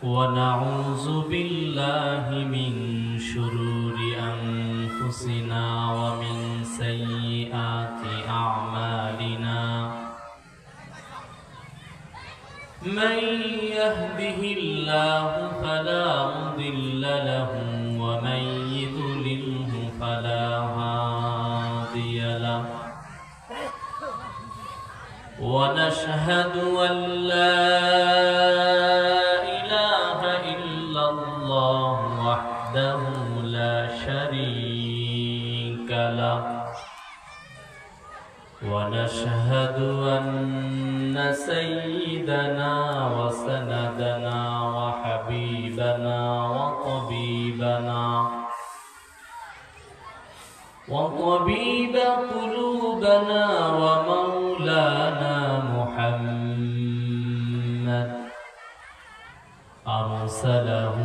ونعوذ بالله من شرور أنفسنا ومن سيئات أعمالنا من يهده الله فلا مضل له ومن يضلله فلا هادي له ونشهد أن لا إله إلا الله وحده لا شريك له ونشهد أن سيدنا وسندنا وحبيبنا وطبيب قلوبنا ومولانا محمد أرسله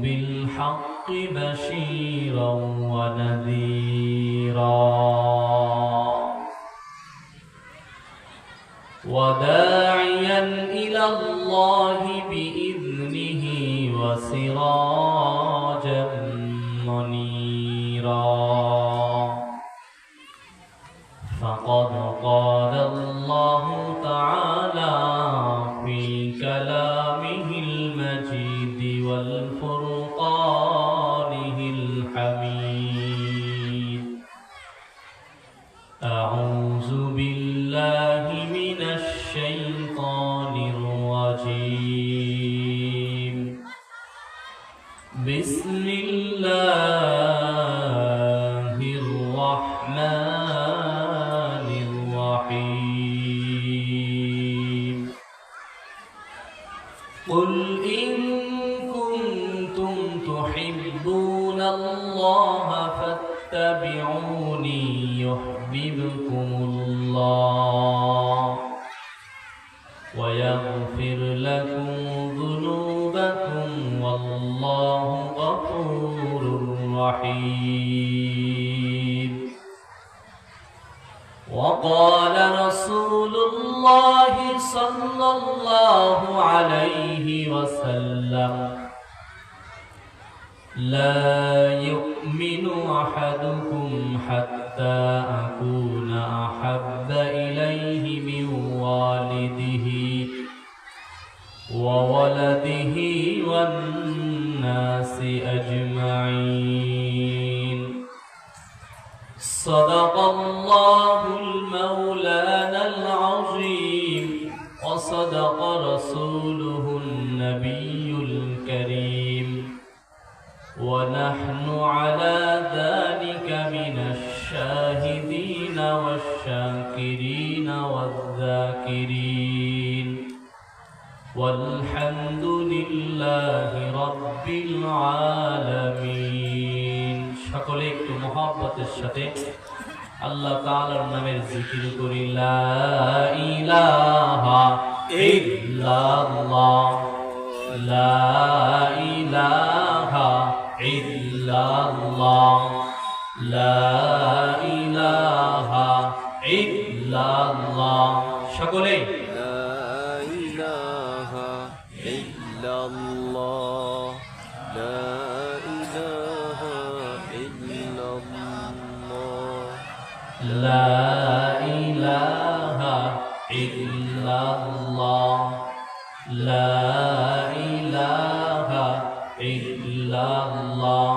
بالحق بشيرا ونذيرا وداعيا إلى الله بإذنه وسراجا منيرا فقد قال الله تعالى في كلامه المجيد والفرقانه الحميد أعوذ بالله من الشيطان الرجيم بسم الله الرحمن الرحيم قل إن كنتم تحبون الله فاتبعوني يحببكم الله ويغفر لكم ذنوبكم والله غفور رحيم وقال رسول الله صلى الله عليه وسلم لا يؤمن أحدكم حتى أكون أحب إليه من والده وولده والناس أجمعين صدق الله المولانا العظيم وصدق رسوله النبي الكريم ونحن على ذلك من الشاهدين والشاكرين والذاكرين والحمد لله رب العالمين সকলে একটু মহব্বতের সাথে আল্লাহ তাআলার নামের জিকির করি লা ইলাহা ইল্লাল্লাহ লা ইলাহা ইল্লাল্লাহ লা ইলাহা ইল্লাল্লাহ সকলে لا إله إلا الله لا إله إلا الله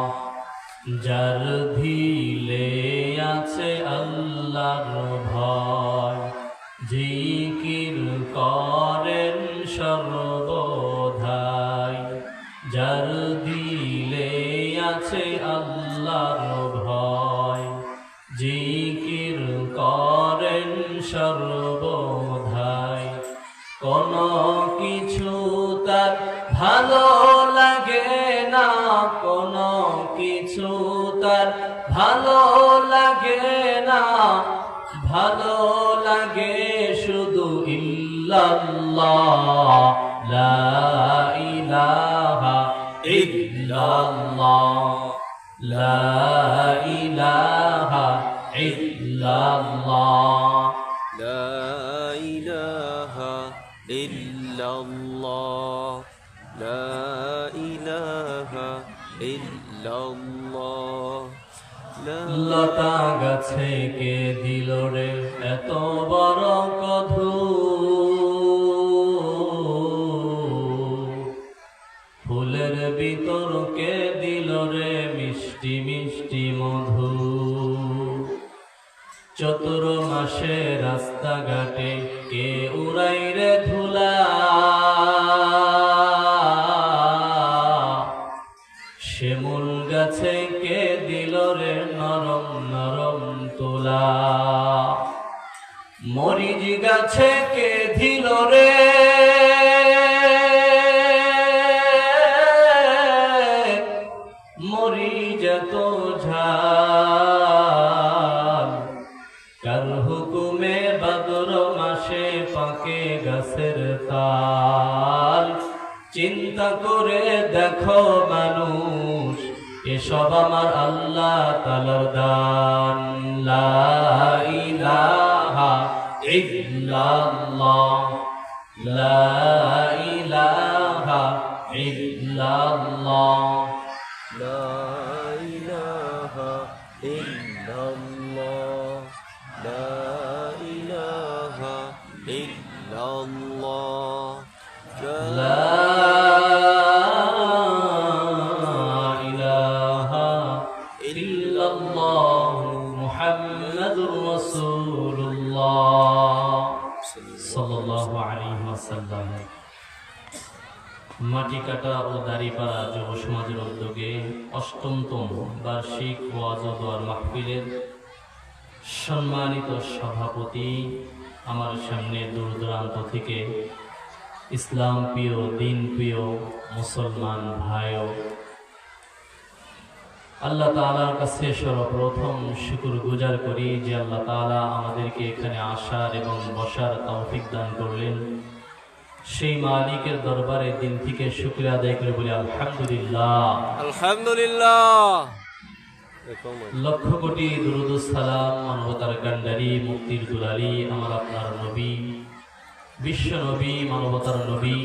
যার দিলে আছে আল্লাহর ভয় জিকির করেন সর্বদাই যার দিলে আছে আল্লাহর ভয় জিকির করেন সর্বদাই কোনো কিছু তার ভালো লাগে না কোনো কিছু তার ভালো লাগে না ভালো লাগে শুধু ইল্লাল্লাহ লা ইলাহা ইল্লাল্লাহ লা ইলাহা ইল্লাল্লাহ লা ইলাহা ইল্লাল্লাহ لا إله إلا الله লতা গাছে কে দিল রে এত বড় কধু, ফুলের ভিতর কে দিল রে মিষ্টি মিষ্টি মধু, চতুর মাসে রাস্তাঘাটে কে উড়াই রে ধুলা, শিমুল গাছে কে দিল রে নরম নরম তুলা, মরিচ গাছে কে দিল রে মরিচ তো ঝাল, কার হুকুমে ভাদ্র মাসে পাকে গাছের তাল, চিন্তা করে দেখো মানুষ এসব আমার আল্লাহ তাআলার দান। লা ইলাহা ইল্লাল্লাহ, লা ইলাহা ইল্লাল্লাহ, لا إله إلا الله لا إله إلا الله لا ইলাহা ইল্লাল্লাহ মুহাম্মাদুর রাসূলুল্লাহ সাল্লাল্লাহু আলাইহি ওয়াসাল্লাম। মাটিকাটা ও দাড়িপাড়া যুব সমাজের উদ্যোগে অষ্টমতম বার্ষিক ওয়াজ ও দোয়ার মাহফিলের সম্মানিত সভাপতি, আমার সামনে দূর দূরান্ত থেকে ইসলাম প্রিয় দিন প্রিয় মুসলমান ভাইও, আল্লাহ তাআলার কাছে সর্বপ্রথম শুকর গুজার করি যে আল্লাহ তাআলা আমাদেরকে এখানে আসার এবং বসার তৌফিক দান করলেন। সেই মালিকের দরবারে দিন থেকে শুকরিয়া আদায় করে বলি আলহামদুলিল্লাহ। আলহামদুলিল্লাহ। লক্ষ কোটি দুরূদ ও সালাম মানবতার কান্ডারি মুক্তির দুলালি আমার আপনার নবী, বিশ্ব নবী, মানবতার নবী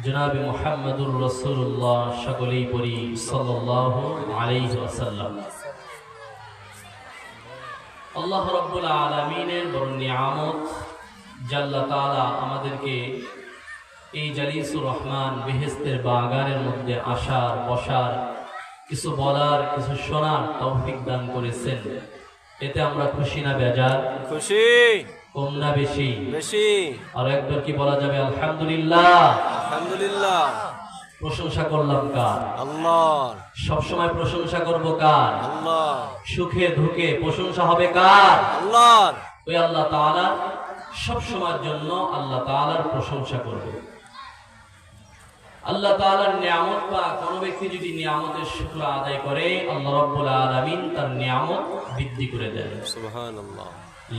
জনাবে মুহাম্মদুর রাসূলুল্লাহ সকলেই পড়ি সাল্লাল্লাহু আলাইহি ওয়াসাল্লাম। আল্লাহ রাব্বুল আলামিনের বড় নিয়ামত যে আল্লাহ তাআলা আমাদেরকে এই জালিসুর রহমান বেহেশতের বাগানের মধ্যে আসার বসার, কিছু বলার কিছু শোনার তৌফিক দান করেছেন। এতে আমরা খুশি না বেজার? খুশি। কম না বেশি? বেশি। আর একবার কি বলা যাবে আলহামদুলিল্লাহ? আলহামদুলিল্লাহ। প্রশংসা করলাম কার? আল্লাহর। সবসময় প্রশংসা করব কার? আল্লাহ। সুখে দুঃখে প্রশংসা হবে কার? আল্লাহর। ওই আল্লাহ তাআলা সব সময়ের জন্য আল্লাহ তাআলার প্রশংসা করবে। আল্লাহ তাআলার নিয়ামত বা কোনো ব্যক্তি যদি নিয়ামতের শুকর আদায় করে, আল্লাহ রাব্বুল আলামিন তার নিয়ামত বৃদ্ধি করে দেন। সুবহানাল্লাহ।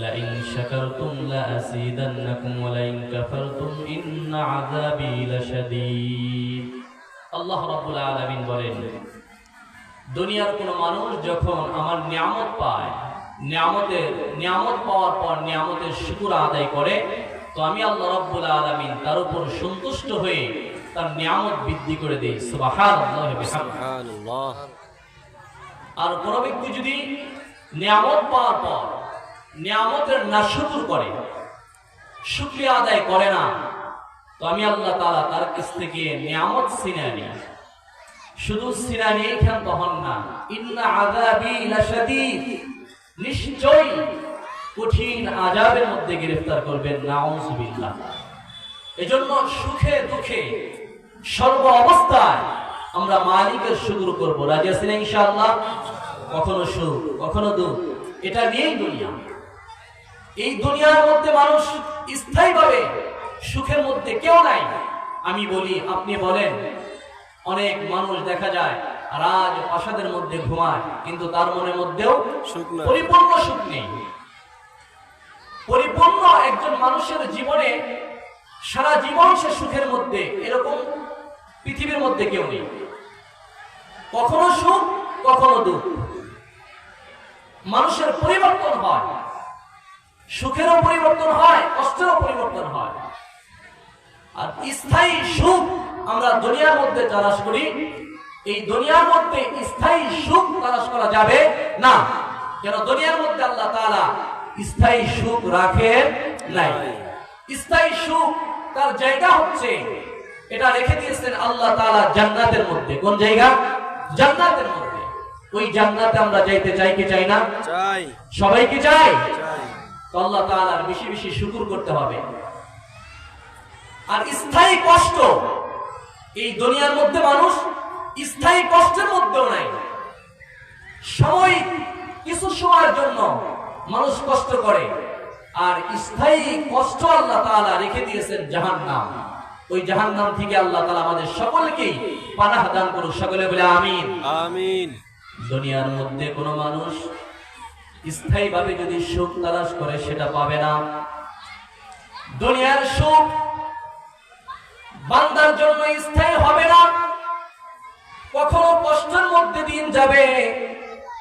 লা ইন শাকারতুম লা আযীদান্নাকুম ওয়া লা ইন কাফারতুম ইন্না আযাবী লাশাদীদ। আল্লাহ রাব্বুল আলামিন বলেন, দুনিয়ার কোনো মানুষ যখন আমার নিয়ামত পায়, নিয়ামত পাওয়ার পর নিয়ামতের শুকর আদায় করে, তো আমি আল্লাহ রাব্বুল আলামিন তার উপর সন্তুষ্ট হয়ে তার নিয়ামত বৃদ্ধি করে দেই। সুবহানাল্লাহ ওয়া সুবহানাল্লাহ। আর কোন ব্যক্তি যদি নিয়ামত পাওয়ার পর নিয়ামতের নাশুকর করে, শুকরিয়া আদায় করে না, তো আমি আল্লাহ তাআলা তার কাছ থেকে নিয়ামত ছিনিয়ে নিই। শুধু ছিনিয়ে নিয়ে ক্ষান্ত হন না, ইন্না আযাবী লাশাদীদ, নিশ্চয়ই কঠিন আযাবের মধ্যে গ্রেফতার করবেন। নাউযুবিল্লাহ। এজন্য সুখে দুঃখে সর্ব অবস্থায় আমরা মালিকের শুকর করব। রাজি আছেন ইনশাআল্লাহ? কখনো সুখ কখনো দুঃখ, এটা নিয়েই দুনিয়া। এই দুনিয়ার মধ্যে মানুষ স্থায়ীভাবে সুখের মধ্যে কেউ নাই। আমি বলি, আপনি বলেন, অনেক মানুষ দেখা যায় রাজ প্রাসাদের মধ্যে ঘুমায়, কিন্তু তার মনের মধ্যেও পরিপূর্ণ সুখ নেই। পরিপূর্ণ একজন মানুষের জীবনে সারা জীবন সে সুখের মধ্যে, এরকম পৃথিবীর মধ্যে কেউ নেই। কখনো সুখ কখনো দুঃখ, মানুষের পরিবর্তন হয়, সুখেরও পরিবর্তন হয়, কষ্টেরও পরিবর্তন হয়। আর স্থায়ী সুখ আমরা দুনিয়ার মধ্যে তালাশ করি, এই দুনিয়ার মধ্যে স্থায়ী সুখ তালাশ করা যাবে না। কেন দুনিয়ার মধ্যে আল্লাহ তাআলা স্থায়ী সুখ রাখেন নাই। স্থায়ী সুখ তার জায়গা হচ্ছে, এটা রেখে দিয়েছেন আল্লাহ তাআলা জান্নাতের মধ্যে। কোন জায়গা? জান্নাতের মধ্যে। ওই জান্নাতে আমরা যাইতে চাই কি চাই না? চাই। সবাই কি চাই? চাই। তো আল্লাহ তাআলার বেশি বেশি শুকর করতে হবে। আর স্থায়ী কষ্ট, এই দুনিয়ার মধ্যে মানুষ স্থায়ী কষ্টের মধ্যেও নাই। সাময়িক কিছু সময়ের জন্য মানুষ কষ্ট করে, আর স্থায়ী কষ্ট আল্লাহ তাআলা রেখে দিয়েছেন জাহান্নাম। ওই জাহান্নাম থেকে আল্লাহ তাআলা আমাদের সকলকেই পানাহ দান করুক। সকলে বলে আমিন। আমিন। দুনিয়ার মধ্যে কোনো মানুষ স্থায়ীভাবে যদি সুখ তালাশ করে সেটা পাবে না। দুনিয়ার সুখ বান্দার জন্য স্থায়ী হবে না। কখনো কষ্টের মধ্যে দিন যাবে,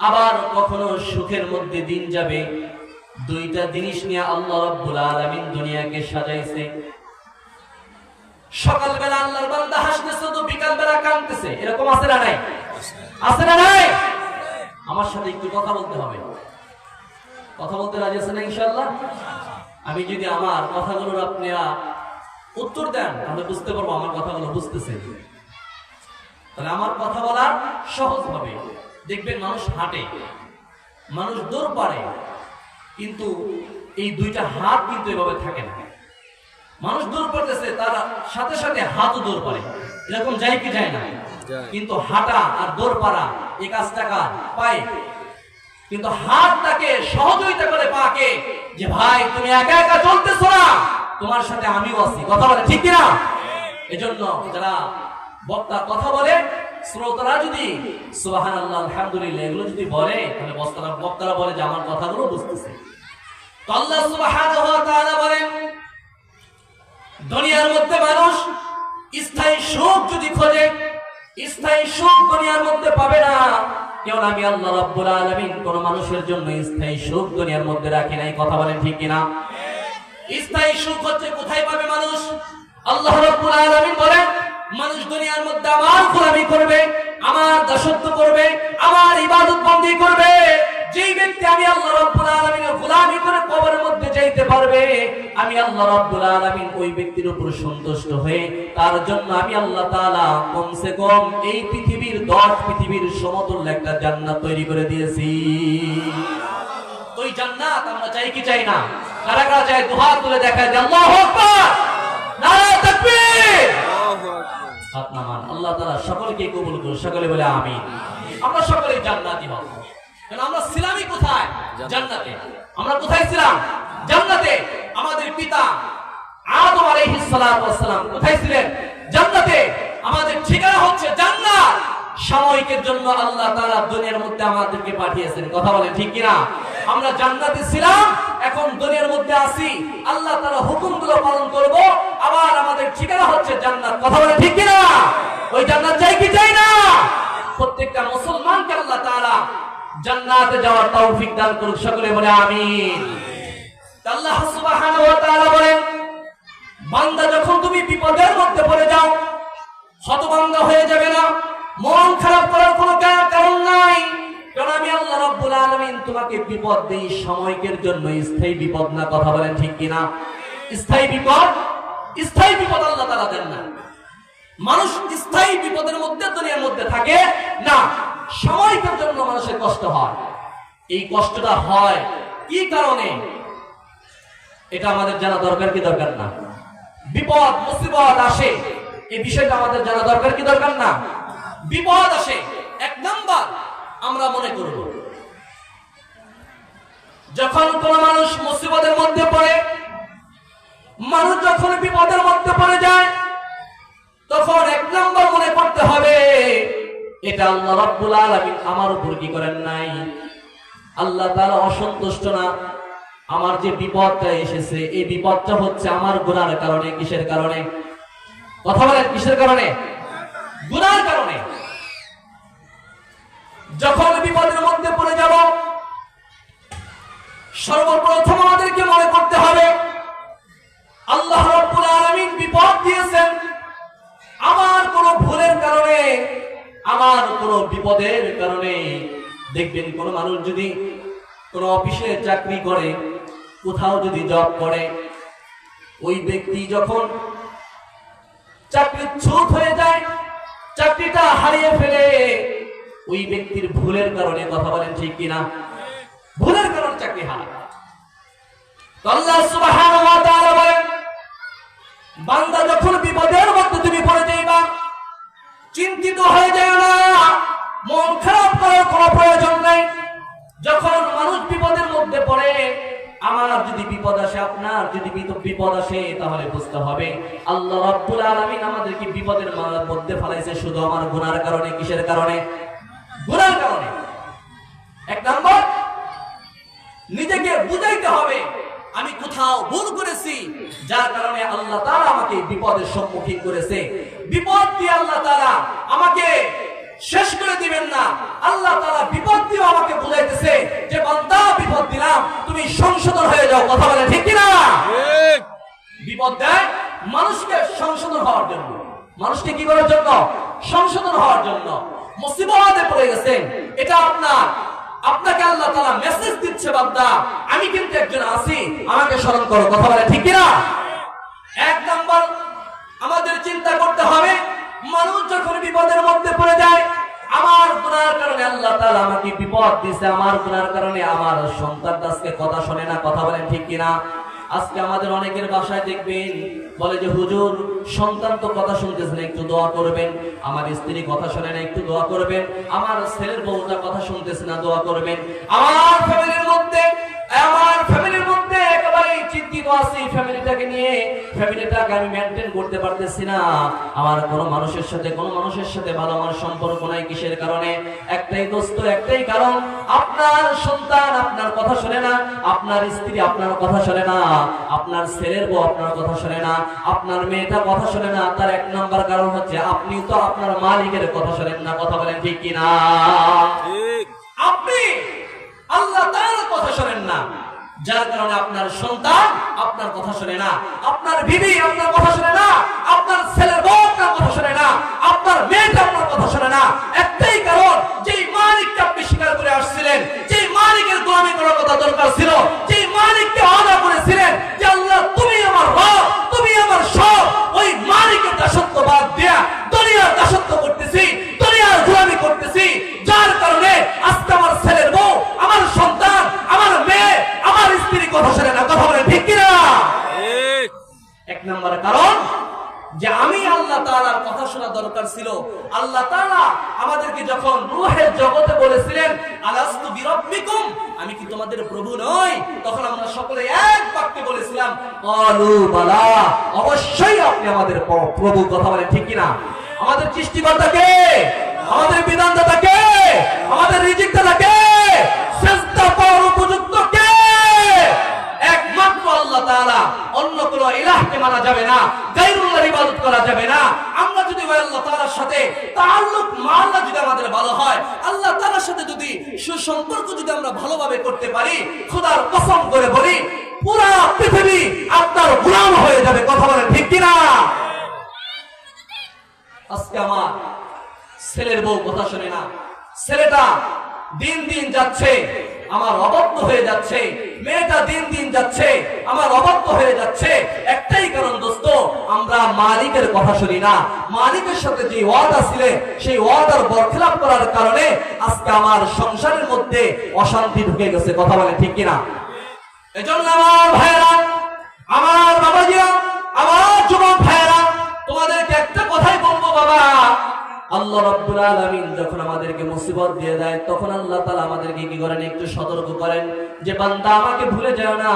আবার কখনো সুখের মধ্যে দিন যাবে। দুইটা জিনিস নিয়ে আল্লাহ রাব্বুল আলামিন দুনিয়াকে সাজাইছে। সকালবেলা আল্লাহর বান্দা হাসতেছে তো বিকালবেলা কাঁদতেছে, এরকম আছে না নাই? আছে না নাই? আমার সাথে একটু কথা বলতে হবে। কথা বলতে রাজি আছেন না ইনশাআল্লাহ? আমি যদি আমার কথাগুলোর আপনারা উত্তর দেন তাহলে বুঝতে পারবো আমার কথাগুলো বুঝতেছে। তাহলে আমার কথা বলা সহজ হবে। দেখবেন মানুষ হাঁটে, মানুষ দৌড় পারে, কিন্তু এই দুইটা হাত কিন্তু এভাবে থাকে না। মানুষ দৌড় পড়তেছে, তার সাথে সাথে হাতও দৌড় পারে, এরকম যায় কি যায় না? কিন্তু হাঁটা আর দৌড় পারা এই কাজটা কার? পায়। কিন্তু হাতটাকে সহযোগিতা করে পাকে, যে ভাই তুমি একা একা চলতেছো না, তোমার সাথে আমিও আছি। কথা বলে ঠিক কিনা? এজন্য যারা বক্তা কথা বলে, শ্রোতারা যদি সুবহানাল্লাহ আলহামদুলিল্লাহ এগুলো যদি বলে, তাহলে বক্তারা বলে যে আমার কথাগুলো বুঝতেছে। তো আল্লাহ সুবহানাহু ওয়া তাআলা বলেন, দুনিয়ার মধ্যে মানুষ স্থায়ী সুখ যদি খোঁজে, স্থায়ী সুখ দুনিয়ার মধ্যে পাবে না। কেন আমি আল্লাহ রাব্বুল আলামিন কোন মানুষের জন্য স্থায়ী সুখ দুনিয়ার মধ্যে রাখি নাই। কথা বলেন ঠিক কিনা? স্থায়ী সুখ হচ্ছে কোথায় পাবে মানুষ? আল্লাহ রাব্বুল আলামিন বলেন, মানুষ দুনিয়ার মধ্যে আমার গোলামি করবে, আমার দাসত্ব করবে, আমার ইবাদত বন্দী করবে। যেই ব্যক্তি আমি আল্লাহ রাব্বুল আলামিনের গোলামি করে কবরের মধ্যে যাইতে পারবে, আমি আল্লাহ রাব্বুল আলামিন ওই ব্যক্তির উপর সন্তুষ্ট হয়ে তার জন্য আমি আল্লাহ তাআলা কমসে কম এই পৃথিবীর 10 পৃথিবীর সমতুল্য একটা জান্নাত তৈরি করে দিয়েছি। ওই জান্নাত আমরা চাই কি চাই না? কারা কারা চাই? দুহাত তুলে দেখায় যে আল্লাহু আকবার, নারে তাকবীর। হাত নামান। আল্লাহ তাআলা সকলকে কবুল করুন। সকলে বলে আমিন। আমরা সকলে জান্নাতি হব। কারণ আমরা ছিলামই কোথায়? জান্নাতে। আমরা কোথায় ছিলাম? জান্নাতে। আমাদের পিতা আদম আলাইহিস সালাতু ওয়াস সালাম কোথায় ছিলেন? জান্নাতে। আমাদের ঠিকানা হচ্ছে জান্নাত। সাময়িকের জন্য আল্লাহ তাআলা দুনিয়ার মধ্যে আমাদেরকে পাঠিয়েছেন। কথা বলেন ঠিক কিনা? আমরা জান্নাতে ছিলাম, এখন দুনিয়ার মধ্যে আছি। আল্লাহ তাআলা হুকুমগুলো পালন করব, আবার আমাদের ঠিকানা হচ্ছে জান্নাত। কথা বলেন ঠিক কিনা? ওই জান্নাত চাই কি চাই না? প্রত্যেকটা মুসলমানকে আল্লাহ তাআলা জান্নাতে যাওয়ার তৌফিক দান করুক। সকলে বলে আমিন। আল্লাহ সুবহানাহু ওয়া তাআলা বলেন, বান্দা যখন তুমি বিপদের মধ্যে পড়ে যাও, হতভম্ব হয়ে যাবে না, মন খারাপ করার কোনো কারণ নাই। কারণ আমি আল্লাহ রাব্বুল আলামিন তোমাকে বিপদ দেই সাময়িকের জন্য, স্থায়ী বিপদ না। কথা বলেন ঠিক কিনা? স্থায়ী বিপদ আল্লাহ তাআলা দেন না। মানুষ স্থায়ী বিপদের মধ্যে দুনিয়ার মধ্যে থাকে না, সাময়িকের জন্য মানুষের কষ্ট হয়। এই কষ্টটা হয় কি কারণে, এটা আমাদের জানা দরকার কি দরকার না? বিপদ মুসিবত আসে, এই বিষয়টা আমাদের জানা দরকার কি দরকার না? বিপদ আসে, এক নাম্বার আমরা মনে করব, যখন কোন মানুষ মুসিবতের মধ্যে পড়ে, মানুষ যখন বিপদের মধ্যে পড়ে যায়, তখন এক নাম্বার মনে করতে হবে, এটা আল্লাহ রাব্বুল আলামিন আমার উপর কি করেন নাই, আল্লাহ তাআলা অসন্তুষ্ট না। আমার যে বিপদটা এসেছে, এই বিপদটা হচ্ছে আমার গুনাহের কারণে। কিসের কারণে? কথা বলেন, কিসের কারণে? গুনাহের কারণে। যখন বিপদের মধ্যে পড়ে যাব, সর্বপ্রথম আমাদেরকে মনে করতে হবে আল্লাহ রাব্বুল আলামিন বিপদ দিয়েছেন, আমার কোন ভুলের কারণে, আমার কোন বিপদের কারণে। দেখবেন কোন মানুষ যদি কোন অফিসে চাকরি করে, কোথাও যদি জব করে, ওই ব্যক্তি যখন চাকরিচ্যুত হয়ে যায়, চাকরিটা হারিয়ে ফেলে, ওই ব্যক্তির ভুলের কারণে। কথা বলেন ঠিক কিনা? ভুলের কারণে চাকরি হারায়। তো আল্লাহ সুবহানাহু ওয়া তাআলা বলেন, বান্দা যখন বিপদের মধ্যে তুমি পড়ে যাইবা, চিন্তিত হয়ে যায় না, মন খারাপ করার কোনো প্রয়োজন নেই। যখন মানুষ বিপদের মধ্যে পড়ে, আমার যদি বিপদ আসে, আপনার যদি বিপদ আসে, তাহলে বুঝতে হবে আল্লাহ রাব্বুল আলামিন আমাদেরকে বিপদের মধ্যে ফেলাইছে শুধু আমার গুনার কারণে। কিসের কারণে? গুনার কারণে। এক নম্বর, নিজেকে বুঝাইতে হবে আমি কোথাও ভুল করেছি, যার কারণে আল্লাহ তাআলা আমাকে বিপদের সম্মুখীন করেছে। বিপদ দিয়ে আল্লাহ তাআলা আমাকে শেষ করে দিবেন না। আল্লাহ তাআলা বিপদ দিয়ে আমাকে বুঝাইতেছে যে বান্দা, বিপদ দিলাম, তুমি সংশোধন হয়ে যাও। কথা বলে ঠিক কিনা? ঠিক। বিপদ দেয় মানুষকে সংশোধন হওয়ার জন্য। মানুষকে কি করার জন্য? সংশোধন হওয়ার জন্য। মুসিবতে পড়ে গেছেন, এটা আপনাকে আল্লাহ তাআলা মেসেজ দিচ্ছে, বান্দা আমি কিন্তু একজন আছি, আমাকে স্মরণ করো। কথা বলে ঠিক কিনা? এক নম্বর, আমাদের চিন্তা করতে হবে মানুষ যখন বিপদের মধ্যে পড়ে যায়, আমার গুনার কারণে আল্লাহ তাআলা আমাকে বিপদ দিয়েছে, আমার গুনার কারণে আমার সন্তান আজকে কথা শোনে না। কথা বলেন ঠিক কিনা? আজকে আমাদের অনেকের বাসায় দেখবেন বলে যে হুজুর, সন্তান তো কথা শুনতেছে না, একটু দোয়া করবেন। আমার স্ত্রী কথা শোনে না, একটু দোয়া করবেন। আমার ছেলের বউটা কথা শুনতেছে না, দোয়া করবেন। আমার ফ্যামিলির মধ্যে একেবারে চিন্তিত আছি, ফ্যামিলিটাকে নিয়ে, ফ্যামিলিটাকে আমি মেনটেন করতে পারতেছি না। আমার কোনো মানুষের সাথে ভালো আমার সম্পর্ক নাই। কিসের কারণে? একটাই দোস্ত, একটাই কারণ, আপনার সন্তান আপনার কথা শোনে না, আপনার স্ত্রী আপনার কথা শোনে না, আপনার ছেলের বউ আপনার কথা শোনে না, আপনার মেয়েটা কথা শোনে না। তার এক নাম্বার কারণ হচ্ছে আপনি তো আপনার মালিকের কথা শোনেন না। কথা বলেন ঠিক কিনা? ঠিক। আপনি আল্লাহ তাআলার কথা শোনেন না, যার কারণে আপনার সন্তান আপনার কথা শোনে না, আপনার বিবি আপনার কথা শোনে না, আপনার ছেলের বউ আপনার কথা শোনে না, আপনার মেয়েটা আপনার কথা শোনে না। একটাই কারণ, যেই মালিককে আপনি স্বীকার করে আসছিলেন, যেই মালিকের গোলামি করার কথা দরকার ছিল, যেই মালিককে আদা করেছিলেন যে আল্লাহ তুমি আমার রব, তুমি আমার সব, ওই মালিকের দাসত্ব বাদ দিয়া দুনিয়ার দাসত্ব করতেছি, দুনিয়ার গোলামি করতেছি, যার কারণে আজকে আমার ছেলের বউ, আমার সন্তান, আমার মেয়ে, আমার স্ত্রী কথা শোনে না। কথা বলে ঠিক কিনা? ঠিক। এক নম্বর কারণ যে আমি আল্লাহ তাআলার কথা শোনা দরকার ছিল। আল্লাহ তাআলা আমাদেরকে যখন রূহের জগতে বলেছিলেন আলাস্তু বিরাব্বিকুম, আমি কি তোমাদের প্রভু নই, তখন আমরা সকলে এক বাক্যে বলেছিলাম ক্বালু বালা, অবশ্যই আপনি আমাদের প্রভু। কথা বলে ঠিক কিনা? আমাদের সৃষ্টিকর্তা কে? আমাদের বিধানদাতা কে? আমাদের রিজিকদাতা কে? সেজদা করার উপযুক্ত কে? একমাত্র আল্লাহ তাআলা। অন্য কোন ইলাহকে মানা যাবে না, গায়রুল্লাহর ইবাদত করা যাবে না। আমরা যদি আল্লাহ তাআলার সাথে তাআল্লুক মাল্লা যদি আমাদের ভালো হয়, আল্লাহ তাআলার সাথে যদি সুসম্পর্ক যদি আমরা ভালোভাবে করতে পারি, খোদার কসম করে বলি পুরো পৃথিবী আপনার গোলাম হয়ে যাবে। কথা বলেন ঠিক কিনা? আজকে আমার ছেলের বউ কথা শোনে না, ছেলেটা দিন দিন যাচ্ছে আমার অবাধ্য হয়ে যাচ্ছে, মেয়েটা দিন দিন যাচ্ছে আমার অবাধ্য হয়ে যাচ্ছে। একটাই কারণ দোস্ত, আমরা মালিকের কথা শুনি না। মালিকের সাথে যে ওয়াদা ছিল, সেই ওয়াদার বরখিলাপ করার কারণে আজকে আমার সংসারের মধ্যে অশান্তি ঢুকে গেছে। কথা বলে ঠিক কিনা? এজন্য আমার ভাইয়েরা, আমার বাবাজিরা, আমার যুবক ভাইয়েরা, তোমাদেরকে একটা কথাই বলবো বাবা, আল্লাহ রাব্বুল আলামিন যখন আমাদেরকে মুসিবত দিয়ে দেয়, তখন আল্লাহ তাআলা আমাদেরকে কি করেন? একটু সতর্ক করেন যে বান্দা আমাকে ভুলে যাও না,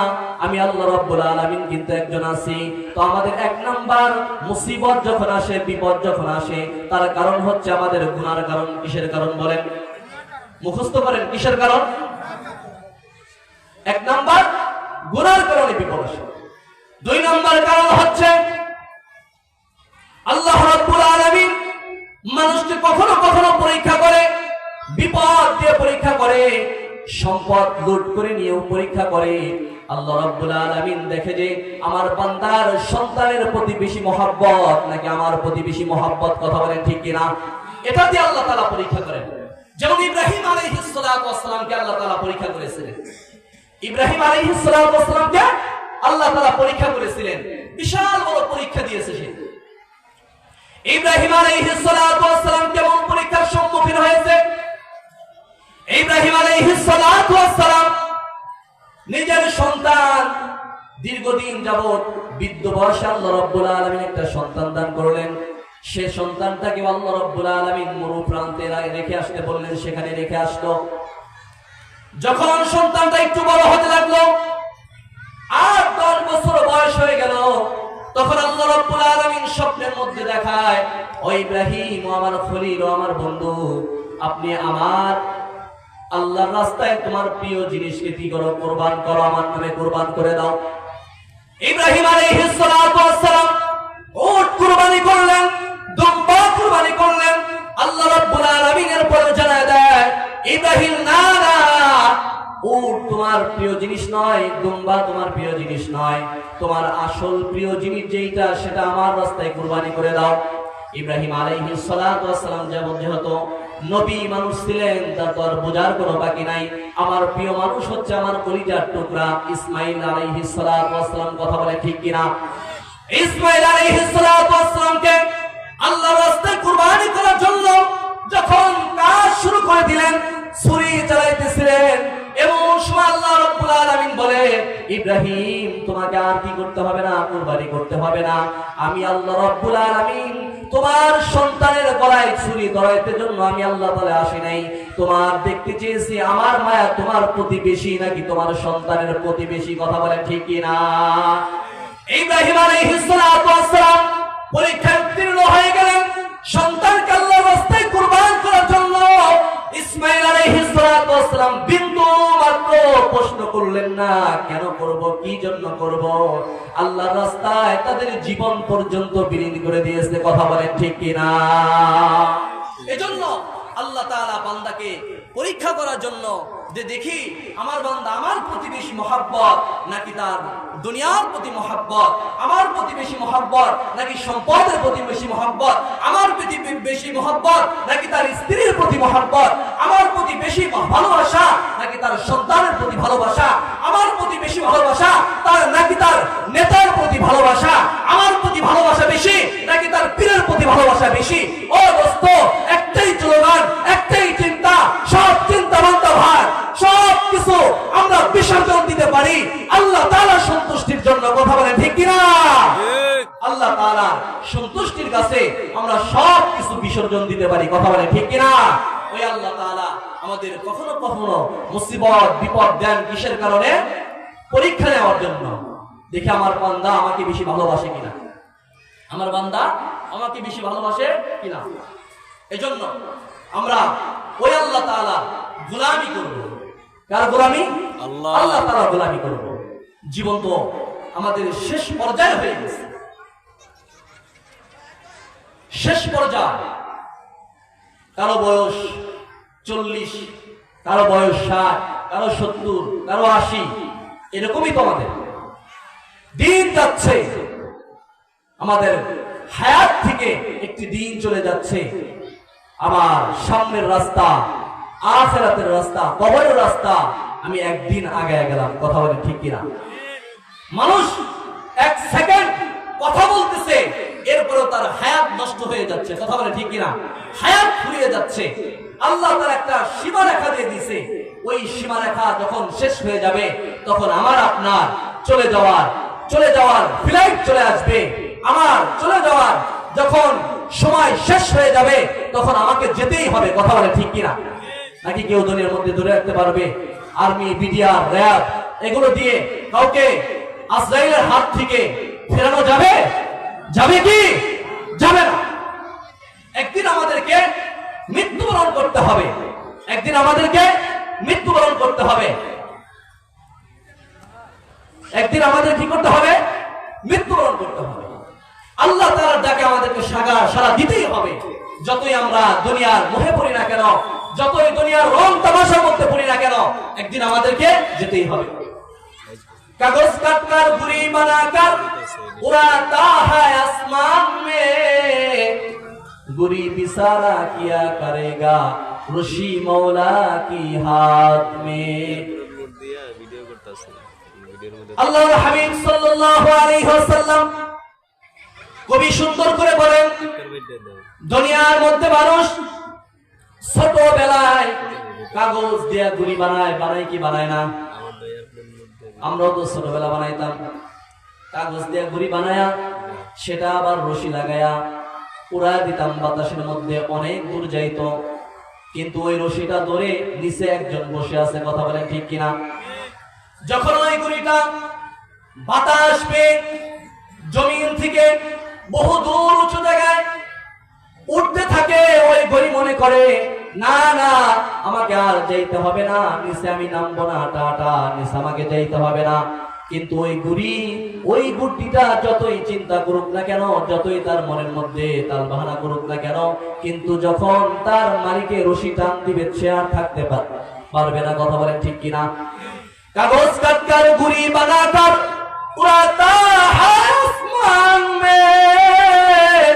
আমি আল্লাহ রাব্বুল আলামিন কিন্তু একজন আছি। তো আমাদের এক নাম্বার মুসিবত যখন আসে, বিপদ যখন আসে, তার কারণ হচ্ছে আমাদের গুনার কারণ। কিসের কারণ বলেন? মুখস্থ করেন, কিসের কারণ? এক নাম্বার গুনার কারণে বিপদ আসে। দুই নাম্বার কারণ হচ্ছে আল্লাহ রাব্বুল আলামিন মানুষকে কখনো কখনো পরীক্ষা করে, বিপদ দিয়ে পরীক্ষা করে, সম্পদ লুট করে নিয়েও পরীক্ষা করে, আল্লাহ রাব্বুল আলামিন দেখে যে আমার বান্দার সন্তানের প্রতি বেশি মহব্বত নাকি আমার প্রতি বেশি মহব্বত, কথা বলেন ঠিক কিনা? এটা দিয়ে আল্লাহ তাআলা পরীক্ষা করেন। যেমন ইব্রাহিম আলাইহিস সালাতু ওয়াস সালামকে আল্লাহ তাআলা পরীক্ষা করেছিলেন। ইব্রাহিম আলাইহিস সালাতু ওয়াস সালামকে আল্লাহ তাআলা পরীক্ষা করেছিলেন, বিশাল বড় পরীক্ষা দিয়েছে সে। ইব্রাহিম আলাইহিস সালাতু ওয়াস সালাম কেমন পরীক্ষার সম্মুখীন হয়েছে? ইব্রাহিম আলাইহিস সালাতু ওয়াস সালাম নিজের সন্তান দীর্ঘদিন যাবত বৃদ্ধ বয়সে আল্লাহ রাব্বুল আলামিন একটা সন্তান দান করলেন। সে সন্তানটাকে আল্লাহ রাব্বুল আলামিন মরু প্রান্তে রেখে আসতে বললেন, সেখানে রেখে আসলো। যখন সন্তানটা একটু বড় হতে লাগলো, 8-10 বছর বয়স হয়ে গেল, তখন আল্লাহ রাব্বুল আলামিন স্বপ্নের মধ্যে দেখায়, ও ইব্রাহিম, ও আমার খলিল, ও আমার বন্ধু, আপনি আমার আল্লাহর রাস্তায় তোমার প্রিয় জিনিসকে কি করো? কুরবান করো, আমার নামে কুরবান করে দাও। ইব্রাহিম আলাইহিস সালাতু ওয়াস সালাম উট কুরবানি করলেন, দুম্বা কুরবানি করলেন। আল্লাহ রাব্বুল আলামিনের পরে জানায় দেয়, ইব্রাহিম, না না, উট তোমার প্রিয় জিনিস নয়, দুম্বা তোমার প্রিয় জিনিস নয়, তোমার আসল প্রিয় জিনিস যেটা সেটা আমার রাস্তায় কুরবানি করে দাও। ইব্রাহিম আলাইহিস সালাতু ওয়াস সালাম যেহেতু নবী মানুষ ছিলেন, তার তো আর বোঝার কোনো বাকি নাই। আমার প্রিয় মানুষ হচ্ছে আমার কলিজার টুকরা ইসমাইল আলাইহিস সালাতু ওয়াস সালাম, কথা বলে ঠিক কিনা? ইসমাইল আলাইহিস সালাতু ওয়াস সালামকে আল্লাহর রাস্তায় কুরবানি করার জন্য যখন কাজ শুরু করে দিলেন, ছুরি চালাইতেছিলেন, এবং সময় আল্লাহ রাব্বুল আলামিন বলে, ইব্রাহিম, তোমাকে আর কি করতে হবে না, কুরবানি করতে হবে না। আমি আল্লাহ রাব্বুল আলামিন তোমার সন্তানের গলায় ছুরি ধরাইতে জন্য আমি আল্লাহ তাআলা আসি নাই। তোমার দেখতে চেয়েছি আমার মায়া তোমার প্রতি বেশি নাকি তোমার সন্তানের প্রতি বেশি, কথা বলে ঠিক কিনা? ইব্রাহিম আলাইহিস সালাতু ওয়াস সালাম পরীক্ষায় উত্তীর্ণ হয়ে গেলেন, সন্তানকে আল্লাহর রাস্তায় কুরবান করার জন্য। ইসমাইল আলাইহিস সালাতু ওয়াস সালাম বিন্দু মাত্র প্রশ্ন করলেন না, কেন করব, কি জন্য করব? আল্লাহর রাস্তায় তাদের জীবন পর্যন্ত বিলীন করে দিয়েছে, কথা বলেন ঠিক কিনা? এজন্য আল্লাহ তাআলা বান্দাকে পরীক্ষা করার জন্য যে দেখি আমার বান্দা আমার প্রতি বেশি মহব্বত নাকি তার দুনিয়ার প্রতি মহব্বত, আমার প্রতি বেশি মহব্বত নাকি সম্পদের প্রতি বেশি মহব্বত, আমার প্রতি বেশি মহব্বত নাকি তার স্ত্রীর প্রতি মহব্বত, আমার প্রতি বেশি ভালোবাসা নাকি তার সন্তানের প্রতি ভালোবাসা, আমার প্রতি বেশি ভালোবাসা তার নাকি তার নেতার প্রতি ভালোবাসা, আমার প্রতি ভালোবাসা বেশি নাকি তার পীরের প্রতি ভালোবাসা বেশি। ও দোস্ত, একটাই স্লোগান, একটাই চিন্তা, সব চিন্তা বান্দা ভাই, সব কিছু আমরা বিসর্জন দিতে পারি আল্লাহ তাআলার সন্তুষ্টির জন্য, কথা বলেন ঠিক কিনা? আল্লাহ তাআলার সন্তুষ্টির কাছে আমরা সব কিছু বিসর্জন দিতে পারি, কথা বলেন ঠিক কিনা? ওই আল্লাহ তাআলা আমাদের কখনো কখনো মুসিবত বিপদ দেন কিসের কারণে? পরীক্ষা নেওয়ার জন্য। দেখি আমার বান্দা আমাকে বেশি ভালোবাসে কিনা, আমার বান্দা আমাকে বেশি ভালোবাসে কিনা। এজন্য আমরা ওই আল্লাহ তাআলা গোলামি করব। কার গোলামি? আল্লাহ তাআলা গোলামি করব। জীবন তো আমাদের শেষ পর্যায়ে হয়ে গেছে, শেষ পর্যায়ে। কারো বয়স 40, কারো বয়স 60, কারো 70, কারো 80, এরকমই তো আমাদের দিন যাচ্ছে। আমাদের হায়াত থেকে একটি দিন চলে যাচ্ছে। আমার সামনের রাস্তা, আখিরাতের রাস্তা, কবরের রাস্তা আমি একদিন আগে গেলাম, কথা বলে ঠিক কিনা? মানুষ 1 সেকেন্ড কথা বলতেছে, এরপরেও তার হায়াত নষ্ট হয়ে যাচ্ছে, কথা বলে ঠিক কিনা? হায়াত ফুরিয়ে যাচ্ছে। আল্লাহ তার একটা সীমারেখা দিয়ে দিয়েছে, ওই সীমারেখা যখন শেষ হয়ে যাবে তখন আমার আপনার চলে যাওয়ার ফ্লাইট চলে আসবে। আমার চলে যাওয়ার যখন সময় শেষ হয়ে যাবে তখন আমাকে যেতেই হবে, কথা বলে ঠিক কিনা? নাকি কেউ দুনিয়ার মধ্যে ধরে রাখতে পারবে? আর্মি, বিডিআর, র‍্যাব এগুলো দিয়ে কাউকে আজরাইলের হাত থেকে ফেরানো যাবে? যাবে কি? যাবে না। একদিন আমাদেরকে মৃত্যুবরণ করতে হবে, একদিন আমাদেরকে মৃত্যুবরণ করতে হবে, একদিন আমাদের কি করতে হবে? মৃত্যুবরণ করতে হবে। আল্লাহ তাআলার ডাকে আমাদেরকে সাড়া দিতেই হবে। যতই আমরা দুনিয়ার মোহে পড়ি না কেন, যতই দুনিয়ার রং তামাশার মধ্যে পড়ি না কেন, একদিন আমাদেরকে যেতেই হবে। कागज काट कर गुरी बनाकर उड़ाता है आसमान में, गुरी बिसारा किया करेगा ऋषि मौला की हाथ में। আল্লাহর হাবিব সাল্লাল্লাহু আলাইহি ওয়াসাল্লাম কবি সুন্দর করে বলেন, দুনিয়ার মধ্যে মানুষ ছোটবেলায় কাগজ দিয়ে গুড়ি বানায়, বানায় কি বানায় না? আমরাও তো ছোটবেলা বানাইতাম, কাগজ দিয়ে গুড়ি বানায়া সেটা আবার রশি লাগায়া উড়ায় দিতাম বাতাসের মধ্যে, অনেক দূর যাইতো। কিন্তু ওই রশিটা ধরে নিচে একজন বসে আছে, কথা বলেন ঠিক কিনা? যখন ওই গুড়িটা বাতাস পেয়ে জমিন থেকে বহু দূর উঁচু জায়গায় উঠতে থাকে, ওই গুড়ি মনে করে না না আমাকে আর যাইতে হবে না, নিচে আমি নামবো না, টাটা নিচে আমাকে যাইতে হবে না। কিন্তু ওই গুড়িটা যতই চিন্তা করুক না কেন, যতই তার মনের মধ্যে তাল বাহানা করুক না কেন, কিন্তু যখন তার মালিকের রশি টান দিবে সে আর থাকতে পারবে না, কথা বলেন ঠিক কিনা? कागज कट कर गुरी बनाकर उड़ाता है आसमान में,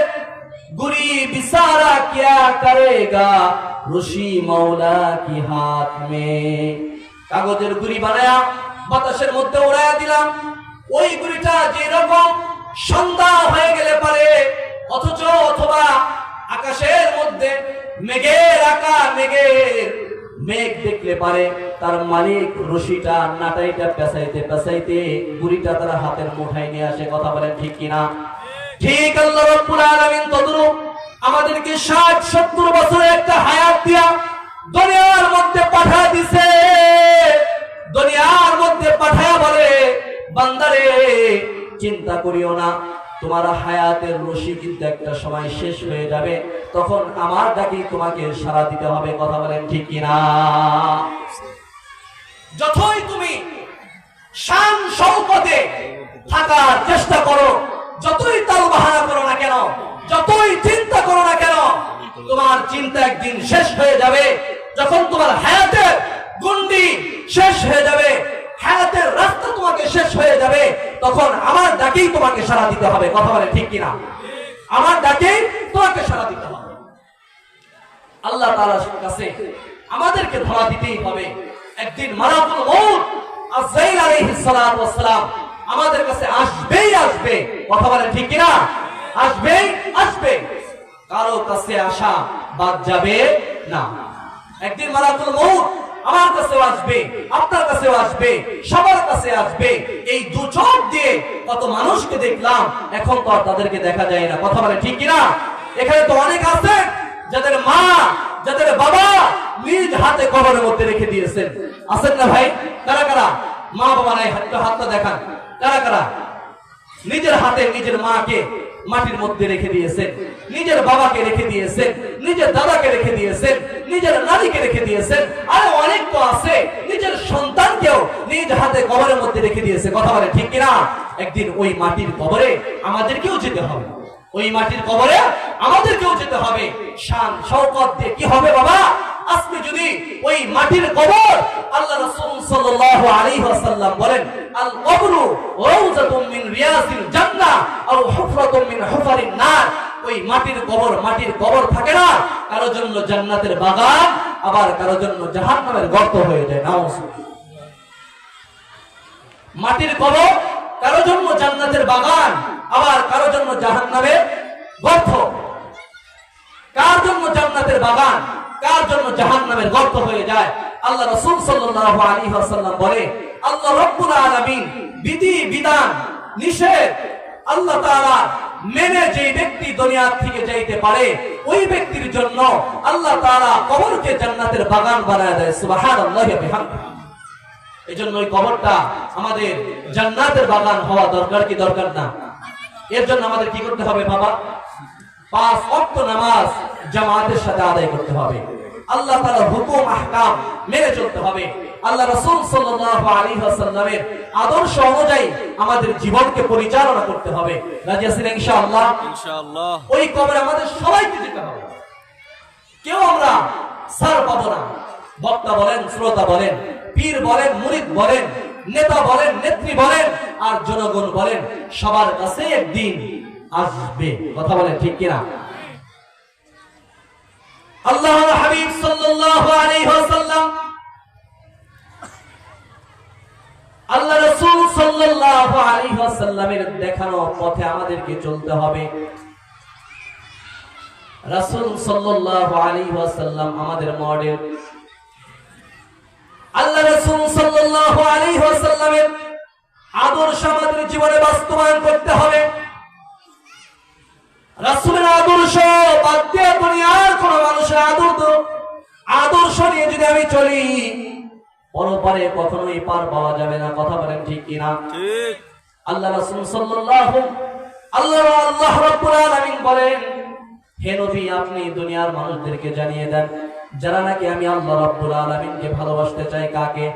गुरी बिसारा क्या करेगा ऋषि मौला की हाथ में। কাগজের গুড়ি বানায়া বাতাসের মধ্যে উড়ায়া দিলাম, ওই গুড়িটা যে রকম সন্ধ্যা হয়ে গেলে পারে অথচ অথবা আকাশের মধ্যে মেঘ দেখলে পারে তার মালিক রশিটা নাটাইটা পেঁচাইতে পেঁচাইতে গুড়িটা তার হাতের মুঠায় নিয়ে আসে, কথা বলেন ঠিক কিনা? ঠিক আল্লাহ রাব্বুল আলামিন তদরূপ আমাদেরকে 60-70 বছরের একটা হায়াত দিয়া দুনিয়ার মধ্যে পাঠা দিছে। দুনিয়ার মধ্যে পাঠায়া বলে, বান্দারে চিন্তা করিও না, তোমার হায়াতের রশি কিন্তু একটা সময় শেষ হয়ে যাবে, তখন আমার ডাকি তোমাকে সাড়া দিতে হবে, কথা বলেন ঠিক কিনা? যতই তুমি শান শৌকতে থাকার চেষ্টা করো, যতই তাল বাহানা করো না কেন, যতই চিন্তা করো না কেন, তোমার চিন্তা একদিন শেষ হয়ে যাবে। যখন তোমার হায়াতের গুন্ডি শেষ হয়ে যাবে, হায়াতের রাস্তা তোমাকে শেষ হয়ে যাবে, তখন আমার ডাকেই তোমাকে সাড়া দিতে হবে, কথা বলে ঠিক কিনা? আমার ডাকেই তোমাকে সাড়া দিতে হবে। আল্লাহ তাআলার কাছে আমাদেরকে ধরা দিতেই হবে। একদিন মালাকুল মউত আজরাইল আলাইহিস সালাতু ওয়াস সালাম আমাদের কাছে আসবেই আসবে, কথা বলে ঠিক কিনা? আসবেই আসবে, কারো কাছে আসা বাদ যাবে না। একদিন মালাকুল মউত আমার কাছেও আসবে, আপনার কাছেও আসবে, সবার কাছে আসবে। এই দু চোখ দিয়ে কত মানুষকে দেখলাম, এখন তো আর তাদেরকে দেখা যায় না, কথা বলে ঠিক কিনা? এখানে তো অনেক আছে যাদের মা, যাদের বাবা নিজ হাতে কবরের মধ্যে রেখে দিয়েছেন, আছেন না ভাই? কারা কারা মা বাবা নাই? হাতটা দেখান। কারা কারা নিজের হাতে নিজের মাকে মাটির মধ্যে রেখে দিয়েছেন, নিজের বাবাকে রেখে দিয়েছেন, নিজের দাদাকে রেখে দিয়েছেন, নিজের নারীকে রেখে দিয়েছেন, আর অনেক তো আছে নিজের সন্তানকেও নিজ হাতে কবরের মধ্যে রেখে দিয়েছে, কথা বলে ঠিক কিনা? একদিন ওই মাটির কবরে আমাদেরকেও যেতে হবে, ওই মাটির কবরে আমাদেরকেও যেতে হবে। শান শওকত দিয়ে কি হবে বাবা? আজকে যদি ওই মাটির কবর, আল্লাহ রাসূল সাল্লাল্লাহু আলাইহি ওয়াসাল্লাম বলেন, আল কবরু রাউযাতুম মিন রিয়াজিল জান্নাহ আও হুফরাতুম মিন হুফারিন নার। ওই মাটির কবর থাকে না, কারো জন্য জান্নাতের বাগান, আবার কারো জন্য জাহান্নামের গর্ত হয়ে যায়। নাউযুবিল্লাহ। মাটির কবর কারো জন্য জান্নাতের বাগান, আবার কারো জন্য জাহান্নামের গর্ত। কার জন্য জান্নাতের বাগান, কার জন্য জাহান্নামের গর্ত হয়ে যায়? আল্লাহ রাসূল সাল্লাল্লাহু আলাইহি ওয়াসাল্লাম বলে, আল্লাহ রাব্বুল আলামিন বিধি বিধান নিষেধ আল্লাহ তাআলা মেনে যে ব্যক্তি দুনিয়া থেকে যাইতে পারে, ওই ব্যক্তির জন্য আল্লাহ তাআলা কবরকে জান্নাতের বাগান বানায় দেয়। সুবহানাল্লাহি ওয়া বিহামদিহি। এজন্য ওই কবরটা আমাদের জান্নাতের বাগান হওয়া দরকার কি দরকার না? এর জন্য আমাদের কি করতে হবে বাবা? 5 ওয়াক্ত নামাজ জামাতের সাথে আদায় করতে হবে, আল্লাহ তাআলার হুকুম আহকাম মেনে চলতে হবে, আল্লাহ রাসূল সাল্লাল্লাহু আলাইহি ওয়াসাল্লামের আদর্শ অনুযায়ী আমাদের জীবনকে পরিচালনা করতে হবে। রাজি আছেন ইনশাআল্লাহ? ইনশাআল্লাহ। ওই কবরে আমাদের সবাইকে যেতে হবে, কেউ আমরা ছাড় পাবো না। বক্তা বলেন, শ্রোতা বলেন, পীর বলেন, মুরিদ বলেন, নেতা বলেন, নেত্রী বলেন, আর জনগণ বলেন, সবার কাছে একদিন আসবে। কথা বলেন ঠিক কিনা? আল্লাহর হাবিব সাল্লাল্লাহু আলাইহি ওয়াসাল্লাম, আল্লাহ রাসূল সাল্লাল্লাহু আলাইহি ওয়াসাল্লামের দেখানো পথে আমাদেরকে চলতে হবে। রাসূল সাল্লাল্লাহু আলাইহি ওয়াসাল্লাম আমাদের মডেল। আল্লাহ রাসূল সাল্লাল্লাহু আলাইহি ওয়াসাল্লামের আদর্শ আমাদের জীবনে বাস্তবায়ন করতে হবে। রাসূলের আদর্শ বাদ দিয়ে দুনিয়ার কোন মানুষের আদর্শ নিয়ে যদি আমি চলি, পরপারে কখনোই পার পাওয়া যাবে না। কথা বলেন ঠিক কিনা? ঠিক। আল্লাহ রাসূল আল্লাহ রাব্বুল আলামিন বলেন, হে নবী, আপনি দুনিয়ার মানুষদেরকে জানিয়ে দেন, যারা নাকি আমি আল্লাহ রাব্বুল আলামিনকে ভালোবাসতে চাই। কাকে?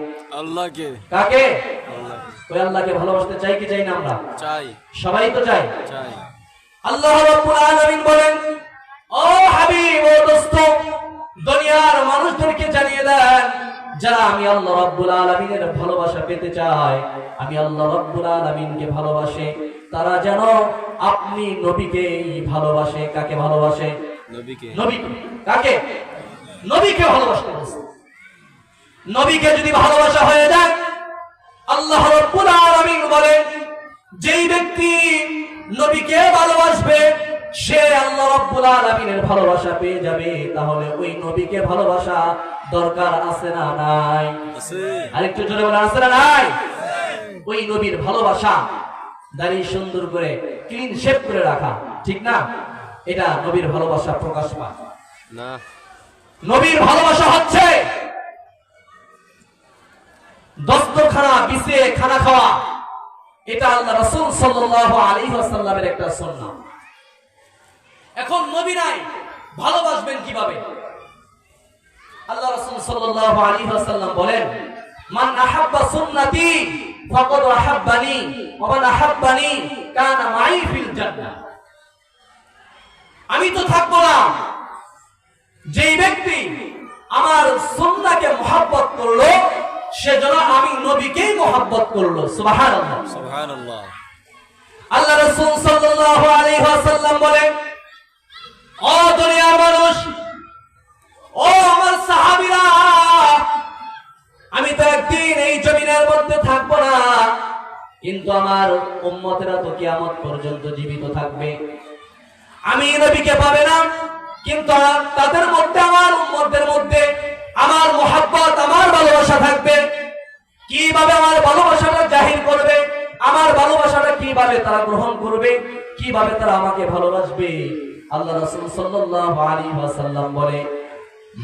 আল্লাহকে। কাকে? আল্লাহ। ওই আল্লাহকে ভালোবাসতে চাই কি চাই না? আমরা চাই। সবাই তো চাই। চাই। আল্লাহ রাব্বুল আলামিন বলেন, ও হাবিব, ও দোস্ত, দুনিয়ার মানুষদেরকে জানিয়ে দেন, যারা আমি আল্লাহ রাব্বুল আলামিনের ভালোবাসা পেতে চায়, আমি আল্লাহ রাব্বুল আলামিনকে ভালোবাসে, তারা যেন আপনি নবীকেই ভালোবাসে। কাকে ভালোবাসে? নবীকে। নবীকে। কাকে? নবীকে ভালোবাসতে বলছে। নবীকে যদি ভালোবাসা হয়ে যায়, আল্লাহ রাব্বুল আলামিন বলেন, যেই ব্যক্তি নবীকে ভালোবাসবে সে আল্লাহ রাব্বুল আলামিনের ভালোবাসা পেয়ে যাবে। তাহলে ওই নবীকে ভালোবাসা দরকার আছে না নাই? আছে। আরেকটু জোরে বলেন, আছে না নাই? ওই নবীর ভালোবাসা, দাড়ি সুন্দর করে ক্লিন শেভ করে রাখা, ঠিক না? এটা নবীর ভালোবাসা প্রকাশ পায় না। নবীর ভালোবাসা হচ্ছে দস্তরখানা বিছিয়ে খানা খাওয়া। এটা আল্লাহ রাসূল সাল্লাল্লাহু আলাইহি ওয়াসাল্লামের একটা সুন্নাহ। এখন নবী নাই, ভালোবাসবেন কিভাবে? আল্লাহ রাসূল সাল্লাল্লাহু আলাইহি ওয়াসাল্লাম বলেন, মান আহাব্বা সুন্নতি ফাকাদ আহাব্বানি ওয়া মান আহাব্বানি কানা মাই ফিল জান্নাহ। আমি তো থাকবো না, যেই ব্যক্তি আমার সুন্নাহকে মহব্বত করলো সেজন্য আমি নবীকেই মহব্বত করলো। সুবহানাল্লাহ, সুবহানাল্লাহ। আল্লাহ রাসূল সাল্লাল্লাহু আলাইহি ওয়াসাল্লাম বলেন, ও দুনিয়ার মানুষ, ও আমার সাহাবীরা, আমি তো একদিন এই জমিনের মধ্যে থাকবো না, কিন্তু আমার উম্মতেরা তো কিয়ামত পর্যন্ত জীবিত থাকবে। আমি নবীকে পাবে না, কিন্তু তাদের মধ্যে, আমার উম্মতদের মধ্যে আমার মহব্বত, আমার ভালোবাসা থাকবে। কিভাবে আমার ভালোবাসাটা জাহির করবে, আমার ভালোবাসাটা কিভাবে তারা গ্রহণ করবে, কিভাবে তারা আমাকে ভালোবাসবে? আল্লাহ রাসূল সাল্লাল্লাহু আলাইহি ওয়াসাল্লাম বলে,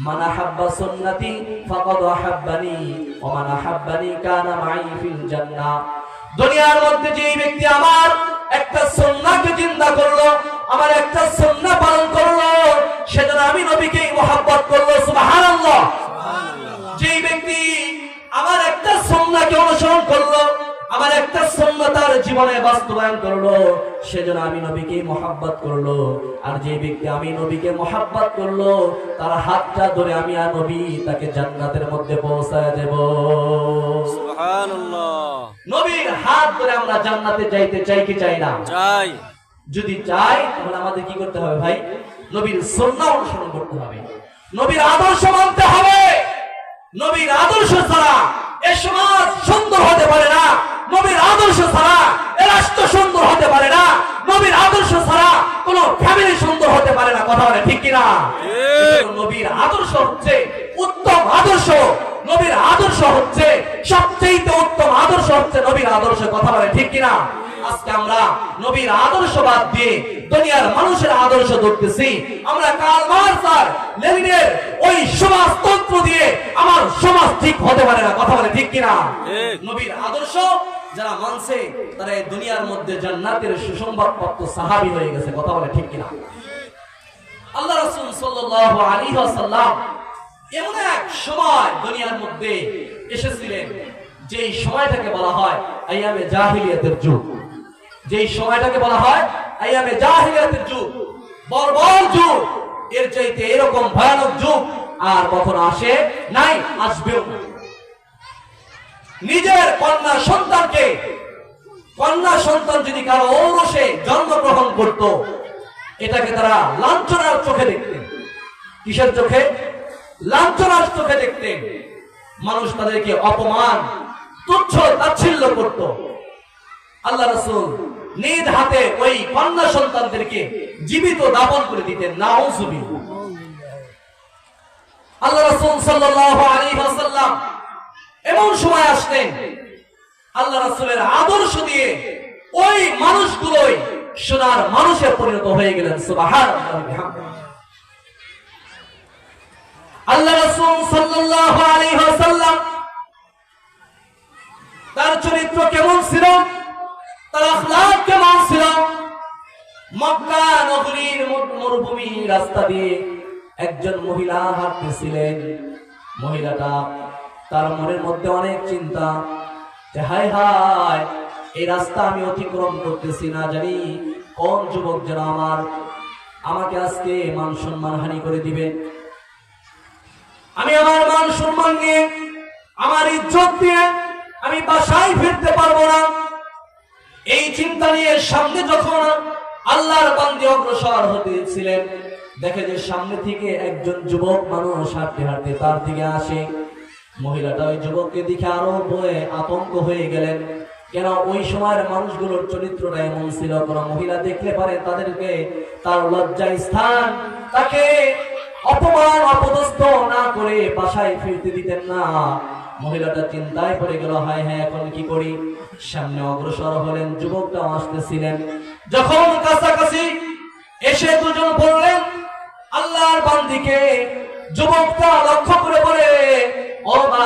মান আহাব্বা সুন্নতি ফাকাদ আহাব্বানি ওয়া মান আহাব্বানি কানা মাই ফিল জান্নাহ। দুনিয়ার মধ্যে যেই ব্যক্তি আমার একটা সুন্নাহকে জিন্দা করলো, আমার একটা সুন্নাহ পালন করলো, সেজন্য আমি নবীকেই মহব্বত করলো। সুবহানাল্লাহ। যেই ব্যক্তি আমার একটা সুন্নাহকে অনুসরণ করলো, আমার একটা সুন্নাহ তার জীবনে বাস্তবায়ন করলো, সেজন্য আমি নবীকেই মহব্বত করলো। আর যে ব্যক্তি আমি নবীকে মহব্বত করলো, তার হাতটা ধরে আমি আর নবী তাকে জান্নাতের মধ্যে পৌঁছায় দেব। সুবহানাল্লাহ। নবীর হাত ধরে আমরা জান্নাতে যাইতে চাই কি চাই না? চাই। যদি চাই তাহলে আমাদের কি করতে হবে ভাই? নবীর সুন্নাহ অনুসরণ করতে হবে, নবীর আদর্শ মানতে হবে। নবীর আদর্শ ছাড়া এ সমাজ সুন্দর হতে পারে না, নবীর আদর্শ ছাড়া এ রাষ্ট্র সুন্দর হতে পারে না, নবীর আদর্শ ছাড়া কোন ফ্যামিলি সুন্দর হতে পারে না। কথা বলে ঠিক কিনা? নবীর আদর্শ হচ্ছে উত্তম আদর্শ, নবীর আদর্শ হচ্ছে সবচেয়ে উত্তম আদর্শ, হচ্ছে নবীর আদর্শ। কথা বলে ঠিক কিনা? আজকে আমরা নবীর আদর্শ বাদ দিয়ে দুনিয়ার মানুষের আদর্শ ধরতেছি। আমরা কার্ল মার্কস আর লেনিনের ওই সমাজতন্ত্র দিয়ে আমার সমাজ ঠিক হতে পারে না। কথা বলে ঠিক কিনা? নবীর আদর্শ যারা মানছে তারা এই দুনিয়ার মধ্যে জান্নাতের সুসংবাদপ্রাপ্ত সাহাবী হয়ে গেছে। কথা বলে ঠিক কিনা? আল্লাহ রাসূল সাল্লাল্লাহু আলাইহি ওয়াসাল্লাম এমন এক সময় দুনিয়ার মধ্যে এসেছিলেন, যেই সময়টাকে বলা হয় আইয়ামে জাহিলিয়াতের যুগ। যেই সময়টাকে বলা হয় আইয়ামে জাহিলিয়াতের যুগ, বর্বর যুগ। এর চাইতে এরকম ভয়ানক যুগ আর কখনো আসে নাই, আসবেও না। নিজের কন্যা সন্তান যদি কারো ঔরসে জন্মগ্রহণ করত, এটাকে তারা লাঞ্ছনার চোখে দেখতেন। কিসের চোখে? লাঞ্ছনার চোখে দেখতেন। মানুষ তাদেরকে অপমান, তুচ্ছ তাচ্ছিল্য করত। আল্লাহ রাসূল নিজ হাতে ওই কন্যা সন্তানদেরকে জীবিত দাফন করে দিতেন। নাউযুবিল্লাহ। আল্লাহ রাসূল সাল্লাল্লাহু আলাইহি ওয়াসাল্লাম এমন সময় আসতেন, আল্লাহ রাসূলের আদর্শ দিয়ে ওই মানুষগুলোই সোনার মানুষে পরিণত হয়ে গেলেন। সুবহানাল্লাহ। আল্লাহ রাসূল সাল্লাল্লাহু আলাইহি ওয়াসাল্লাম তার চরিত্র কেমন ছিল, তার আখলাক কেমন ছিল? মক্কা নগরীর মরুভূমি রাস্তা দিয়ে একজন মহিলা হাঁটতেছিলেন। মহিলাটা, তার মনের মধ্যে অনেক চিন্তা যে হায় হায়, এই রাস্তা আমি অতিক্রম করতেছি, না জানি কোন যুবক যেন আমাকে আজকে মান সম্মান হানি করে দিবে। আমি আমার মান সম্মান নিয়ে, আমার ইজ্জত নিয়ে আমি বাসায় ফিরতে পারবো না। এই চিন্তা নিয়ে সামনে যখন আল্লাহর বান্দী অগ্রসর হতেছিলেন, দেখে যে সামনে থেকে একজন যুবক মানুষ হাঁটতে হাঁটতে তার দিকে আসে। মহিলাটা ওই যুবককে দেখে আরো ভয়ে আতঙ্ক হয়ে গেলেন। কেন? ওই সময়ের মানুষগুলোর চরিত্রটা এমন ছিল, কোন মহিলা দেখলে পারে তাদেরকে তার লজ্জা স্থান, তাকে অপমান অপদস্থ না করে বাসায় ফিরতে দিতেন না। মহিলাটা চিন্তায় পড়ে গেল, হায় হ্যাঁ, এখন কি করি? সামনে অগ্রসর হলেন, যুবকটাও আসতেছিলেন। যখন কাছাকাছি এসে দুজন বললেন আল্লাহর বান্দীকে, যুবকটা লক্ষ্য করে বলে, ও মা,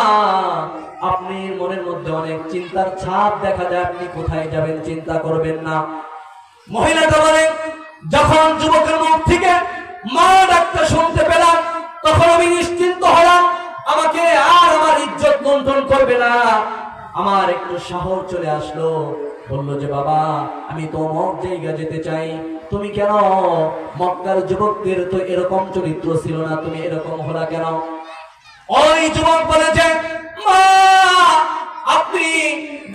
আপনি মনের মধ্যে অনেক চিন্তার ছাপ দেখা যায়, আপনি কোথায় যাবেন চিন্তা করবেন না। মহিলাটা বলে, যখন যুবকের মুখ থেকে মা ডাকটা শুনতে পেলাম, তখন আমি নিশ্চিন্ত হলাম, আমাকে আর আমার ইজ্জত লুণ্ঠন করবে না। আমার একটু সাহস চলে আসলো, বললো যে বাবা, আমি তো অমুক জায়গা যেতে চাই। তুমি কেন? মক্কার যুবকদের তো এরকম চরিত্র ছিল না, তুমি এরকম হলা কেন? ওই যুবক বলে যে, মা, আপনি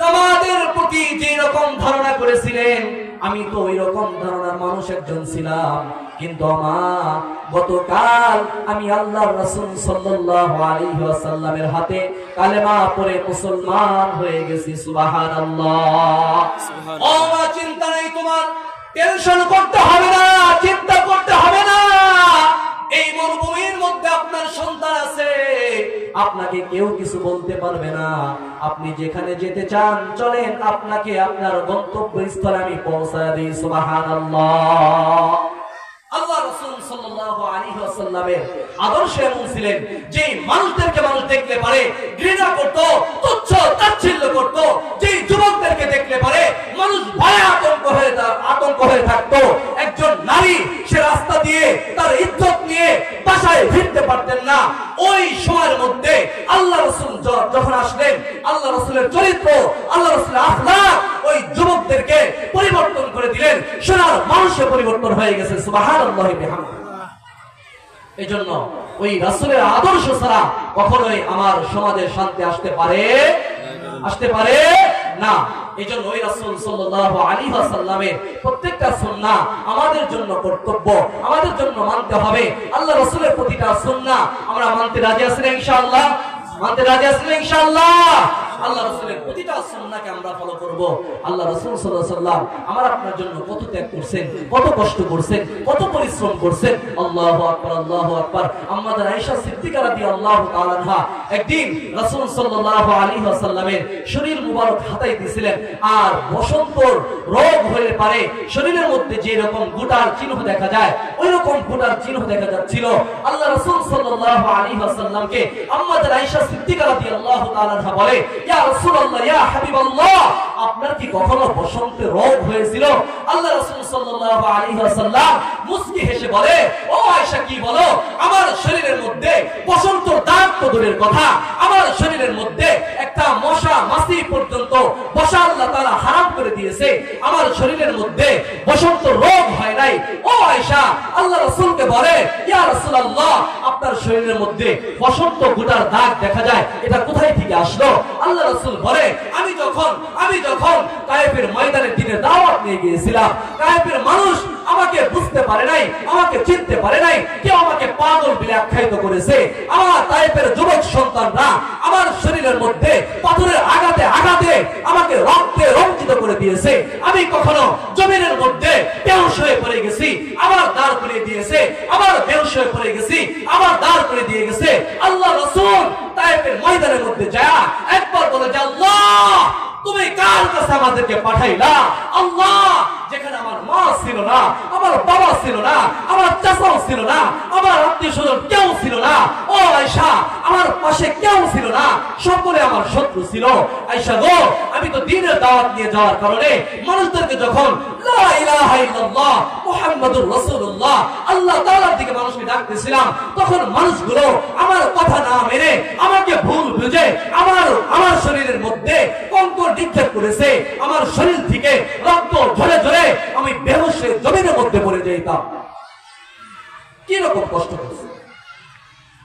দামাদের প্রতি যে রকম ধারণা করেছিলেন, আমি তো ওই রকম ধারণার মানুষ একজন ছিলাম, কিন্তু মা, গতকাল আমি আল্লাহর রাসূল সাল্লাল্লাহু আলাইহি ওয়াসাল্লামের হাতে কালেমা পড়ে মুসলমান হয়ে গেছি। সুবহানাল্লাহ। ও মা, চিন্তা নেই তোমার, টেনশন করতে হবে না, চিন্তা করতে হবে না। এই মরুভূমির মধ্যে আপনার সন্তান আছে, আপনাকে কেউ কিছু বলতে পারবে না। আপনি যেখানে যেতে চান চলেন, আপনাকে আপনার গন্তব্যস্থলে আমি পৌঁছায় দিই। সুবহানাল্লাহ। আল্লাহ রাসূল সাল্লাল্লাহু আলাইহি ওয়াসাল্লামের আদর্শ এমন ছিলেন যে মানুষদেরকে মানুষ দেখলে পারে ঘৃণা করত, তুচ্ছ তাচ্ছিল্য করত। যে যুবকদেরকে দেখলে পারে মানুষ ভয়ে আতঙ্ক হয়ে থাকতো। একজন নারী সে রাস্তা দিয়ে তার ইজ্জত নিয়ে বাসায় ফিরতে পারতেন না। ওই সময়ের মধ্যে আল্লাহ রাসূল যখন আসলেন, আল্লাহ রাসূলের চরিত্র, আল্লাহ রাসূলের আখলাক ওই যুবকদেরকে পরিবর্তন করে দিলেন, সোনার মানুষে পরিবর্তন হয়ে গেছে। সুবহানাল্লাহি বিহামদিহি। এজন্য ওই রাসূলের আদর্শ ছাড়া কখনোই আমার সমাজে শান্তি আসতে পারে না। এজন্য ওই রাসূল সাল্লাল্লাহু আলাইহি ওয়াসাল্লামের প্রত্যেকটা সুন্নাহ আমাদের জন্য কর্তব্য, আমাদের জন্য মানতে হবে। আল্লাহ রাসূলের প্রতিটা সুন্নাহ আমরা মানতে রাজি আছি না ইনশাআল্লাহ? মানতে রাজি আছি না ইনশাআল্লাহ? আল্লাহ রাসূলের প্রতিটা সুন্নাহকে আমরা ফলো করব। আল্লাহ রাসূল সাল্লাল্লাহু আলাইহি ওয়াসাল্লাম আমার আপনার জন্য কত ত্যাগ করছেন, কত কষ্ট করছেন, কত পরিশ্রম করছেন। আল্লাহু আকবার, আল্লাহু আকবার। আম্মাদার আয়েশা সিদ্দিকা রাদিয়াল্লাহু তাআলা আনহা একদিন রাসূল সাল্লাল্লাহু আলাইহি ওয়াসাল্লামের শরীর মুবারক হাতায় দিয়েছিলেন, আর বসন্তর রোগ হয়ে পারে শরীরের মধ্যে যে রকম গোটার চিহ্ন দেখা যায়, ওই রকম গোটার চিহ্ন দেখা যাচ্ছিল। আল্লাহ রাসূল সাল্লাল্লাহু আলাইহি ওয়াসাল্লামকে আম্মাদার আয়েশা সিদ্দিকা রাদিয়াল্লাহু তাআলা আনহা বলে, ইয়া রাসূলুল্লাহ, ইয়া হাবিবাল্লাহ, আপনার কি কখনো বসন্তে রোগ হয়েছিল? আল্লাহ রাসূল সাল্লাল্লাহু আলাইহি ওয়াসাল্লাম মুস্কি হেসে বলে, ও আয়েশা, কি বলো? আমার শরীরের মধ্যে বসন্ত দাগ তো দূরের কথা, আমার শরীরের মধ্যে একটা মশা মাছি পর্যন্ত বসা আল্লাহ তাআলা হারাম করে দিয়েছে। আমার শরীরের মধ্যে বসন্ত রোগ হয় নাই। ও আয়েশা আল্লাহ রাসূলকে বলে, ইয়া রাসূলুল্লাহ, আপনার শরীরের মধ্যে বসন্ত গোটার দাগ দেখা যায়, এটা কোথায় থেকে আসলো? আল্লাহ রাসূল বলে, আমি যখন তায়েফের ময়দানে দিনের দাওয়াত নিয়ে গিয়েছিলাম, তায়েফের মানুষ আমাকে বুঝতে পারে নাই, আমাকে চিনতে পারে নাই, কেউ আমাকে পাগল বলে আখ্যায়িত করেছে। আমার তায়েফের যুবক সন্তানরা আমার শরীরের মধ্যে পাথরের আঘাতে আঘাতে আমাকে রক্তে রঞ্জিত করে দিয়েছে। আমি কখনো জমিনের মধ্যে বেহুশ হয়ে পড়ে গেছি, আবার দাঁড় করিয়ে দিয়েছে, আবার বেহুশ হয়ে পড়ে গেছি, আবার দাঁড় করে দিয়ে গেছে। আল্লাহ রাসূল তায়েফের ময়দানের মধ্যে যায় একবার বলে যে, আল্লাহ তুমি কার কাছে আমাদেরকে পাঠাইলা? আল্লাহ, যেখানে আমার মা ছিল না, আমার বাবা ছিল না, আমার চাচাও ছিল না, আমার আত্মীয় স্বজন কেউ ছিল না, ও আয়েশা আমার পাশে কেউ ছিল না, সকলে আমার শত্রু ছিল। আয়েশা গো, আমি তো দ্বীনের দাওয়াত নিয়ে যাওয়ার কারণে মানুষদেরকে যখন লা ইলাহা ইল্লাল্লাহ মুহাম্মাদুর রাসূলুল্লাহ আল্লাহ তাআলার দিকে মানুষকে ডাকতেছিলাম, তখন মানুষগুলো আমার কথা না মেনে আমাকে ভুল বুঝে আমার শরীরের মধ্যে কঙ্কর নিক্ষেপ করেছে। আমার শরীর থেকে রক্ত ঝরে ঝরে আমি বেহুশ হয়ে জমিনের মধ্যে পড়ে যেতাম। কি রকম কষ্ট হচ্ছে!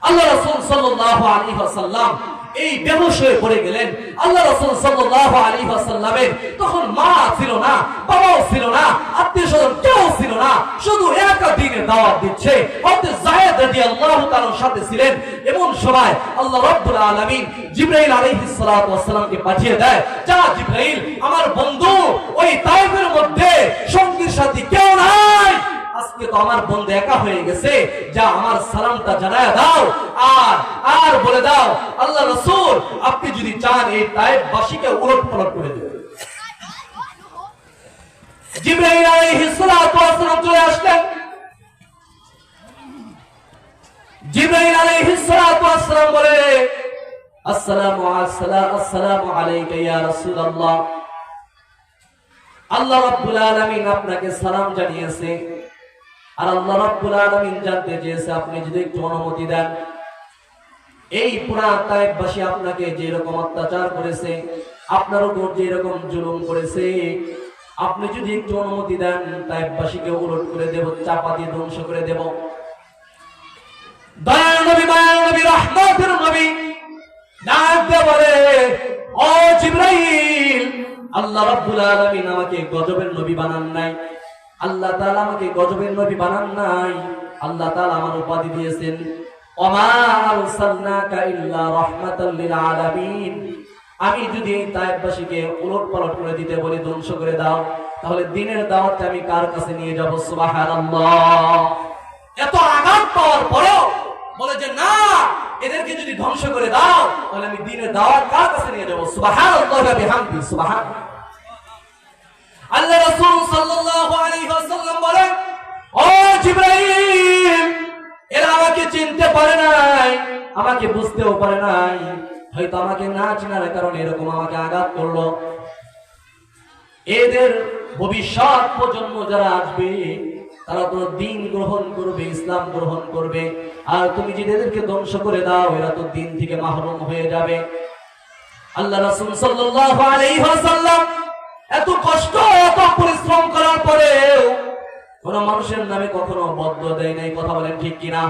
আল্লাহ রাসূল সাল্লাল্লাহু আলাইহি ওয়াসাল্লাম এই বেহুশ হয়ে পড়ে গেলেন। আল্লাহ রাসূল সাল্লাল্লাহু আলাইহি ওয়াসাল্লামের তখন মা ছিল না, বাবাও ছিল না, আত্মীয় স্বজন কেউ ছিল না, শুধু একা দ্বীনের দাওয়াত দিচ্ছে। হযরত যায়েদ রাদিয়াল্লাহু তাআলার সাথে ছিলেন। এমন সময় আল্লাহ রাব্বুল আলামিন জিবরাইল আলাইহিস সালাতু ওয়াস সালামকে পাঠিয়ে দেয়, যা জিবরাইল, আমার বন্ধু ওই তায়েফের মধ্যে সঙ্গীর সাথী কেউ নাই, আজকে তো আমার বন্ধু একা হয়ে গেছে, যা আমার সালামটা জানায় দাও আর বলে দাও, আল্লাহ রাসূল আপনি যদি চান এই তায়েফবাসীকে উলটপালট করে দেবেন। জিবরাইল আলাইহিস সালাতু ওয়াস সালাম চলে আসলেন। জিবরাইল আলাইহিস সালাতু ওয়াস সালাম বলে, আসসালামু আলাইকা ইয়া রাসূলুল্লাহ, আল্লাহ রাব্বুল আলামিন আপনাকে সালাম জানিয়েছে, আর আল্লাহ রাব্বুল আলামিন জানতে চেয়েছে আপনি যদি একটু অনুমতি দেন, এই পুরা তায়েফবাসী আপনাকে যে রকম অত্যাচার করেছে, আপনার উপর যে রকম জুলুম করেছে, আপনি যদি একটু অনুমতি দেন তায়েফবাসীকে উলট করে দেব, চাপা দিয়ে ধ্বংস করে দেব। দয়ার নবী, মায়ার নবী, রহমতের নবী ডাক দিয়ে বলে, ও জিবরাইল, আল্লাহ রাব্বুল আলামিন আমাকে গজবের নবী বানান নাই, আল্লাহ তাআলা আমাকে গজবের নবী বানান নাই। আল্লাহ তাআলা আমার উপাধি দিয়েছেন ওমা আরসালনাকা ইল্লা রাহমাতাল লিল আলামিন। আমি যদি এই তায়েফবাসীকে উলটপালট করে দিতে বলি, ধ্বংস করে দাও, তাহলে দ্বীনের দাওয়াতটা আমি কার কাছে নিয়ে যাব? সুবহানাল্লাহ। এত আঘাত পাওয়ার পরেও বলে যে না, এদেরকে যদি ধ্বংস করে দাও তাহলে আমি দ্বীনের দাওয়াত কার কাছে নিয়ে যাব? সুবহানাল্লাহ ওয়া বিহামদি। সুবহানাল্লাহ। আল্লাহ রাসূল সাল্লাল্লাহু আলাইহি ওয়াসাল্লাম বলেন, ও জিবরাইল, এরা আমাকে চিনতে পারে নাই, আমাকে বুঝতেও পারে নাই, হয়তো আমাকে না চেনার কারণে এরকম আমাকে আঘাত করলো। এদের ভবিষ্যৎ প্রজন্ম যারা আসবে তারা তো দ্বীন গ্রহণ করবে, ইসলাম গ্রহণ করবে, আর তুমি যদি এদেরকে ধ্বংস করে দাও এরা তো দ্বীন থেকে মাহরুম হয়ে যাবে। আল্লাহ রাসূল সাল্লাল্লাহু আলাইহি ওয়াসাল্লাম এত কষ্ট এত পরিশ্রম করার পরেও কোন মানুষের নামে কখনো বদদুয়া দেয় নাই। কথা বলেন ঠিক কিনা?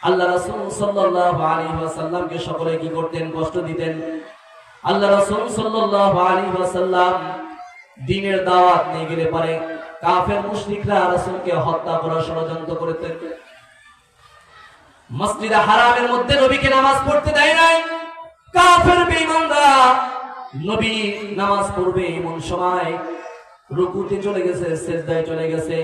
আল্লাহ রাসূল সাল্লাল্লাহু আলাইহি ওয়াসাল্লামকে সকলে কি করতেন? কষ্ট দিতেন। আল্লাহ রাসূল সাল্লাল্লাহু আলাইহি ওয়াসাল্লাম দ্বীনের দাওয়াত নিয়ে গেলে পারে কাফের মুশরিকরা রাসূলকে হত্যা করার ষড়যন্ত্র করতেন। মসজিদে হারামের মধ্যে নবীকে নামাজ পড়তে দেয় নাই। কাফের বেঈমানরা নবী নামাজ পড়বে এমন সময় রুকুতে চলে গেছে, সিজদায় চলে গেছে।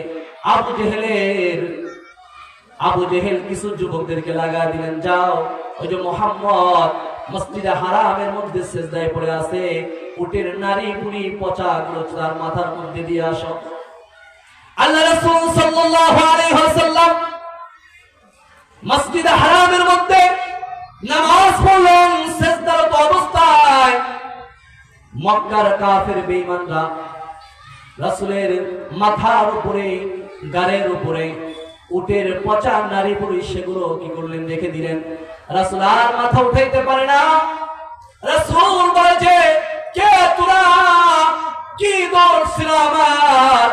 আবু জেহেল কিছু যুবকদেরকে লাগায় দিলেন, যাও ওই যে মুহাম্মদ মসজিদে হারামের মধ্যে সিজদায় পড়ে আছে, উটের নারী পুরি পচা গুলো তার মাথার মধ্যে দিয়ে আসো। আল্লাহ রাসূল সাল্লাল্লাহু আলাইহি ওয়াসাল্লাম মসজিদে হারামের মধ্যে নামাজ পড়লেন সিজদারত অবস্থায়। মক্কার কাফের বেঈমানরা রাসূলের মাথার উপরে, গাড়ের উপরে উটের পচা নারী পুরুষ সেগুলো কি করলেন, রেখে দিলেন। রাসূল আর মাথা উঠাইতে পারে না। রাসূল বলে যে, কে তোরা, কি দোষ ছিল আমার?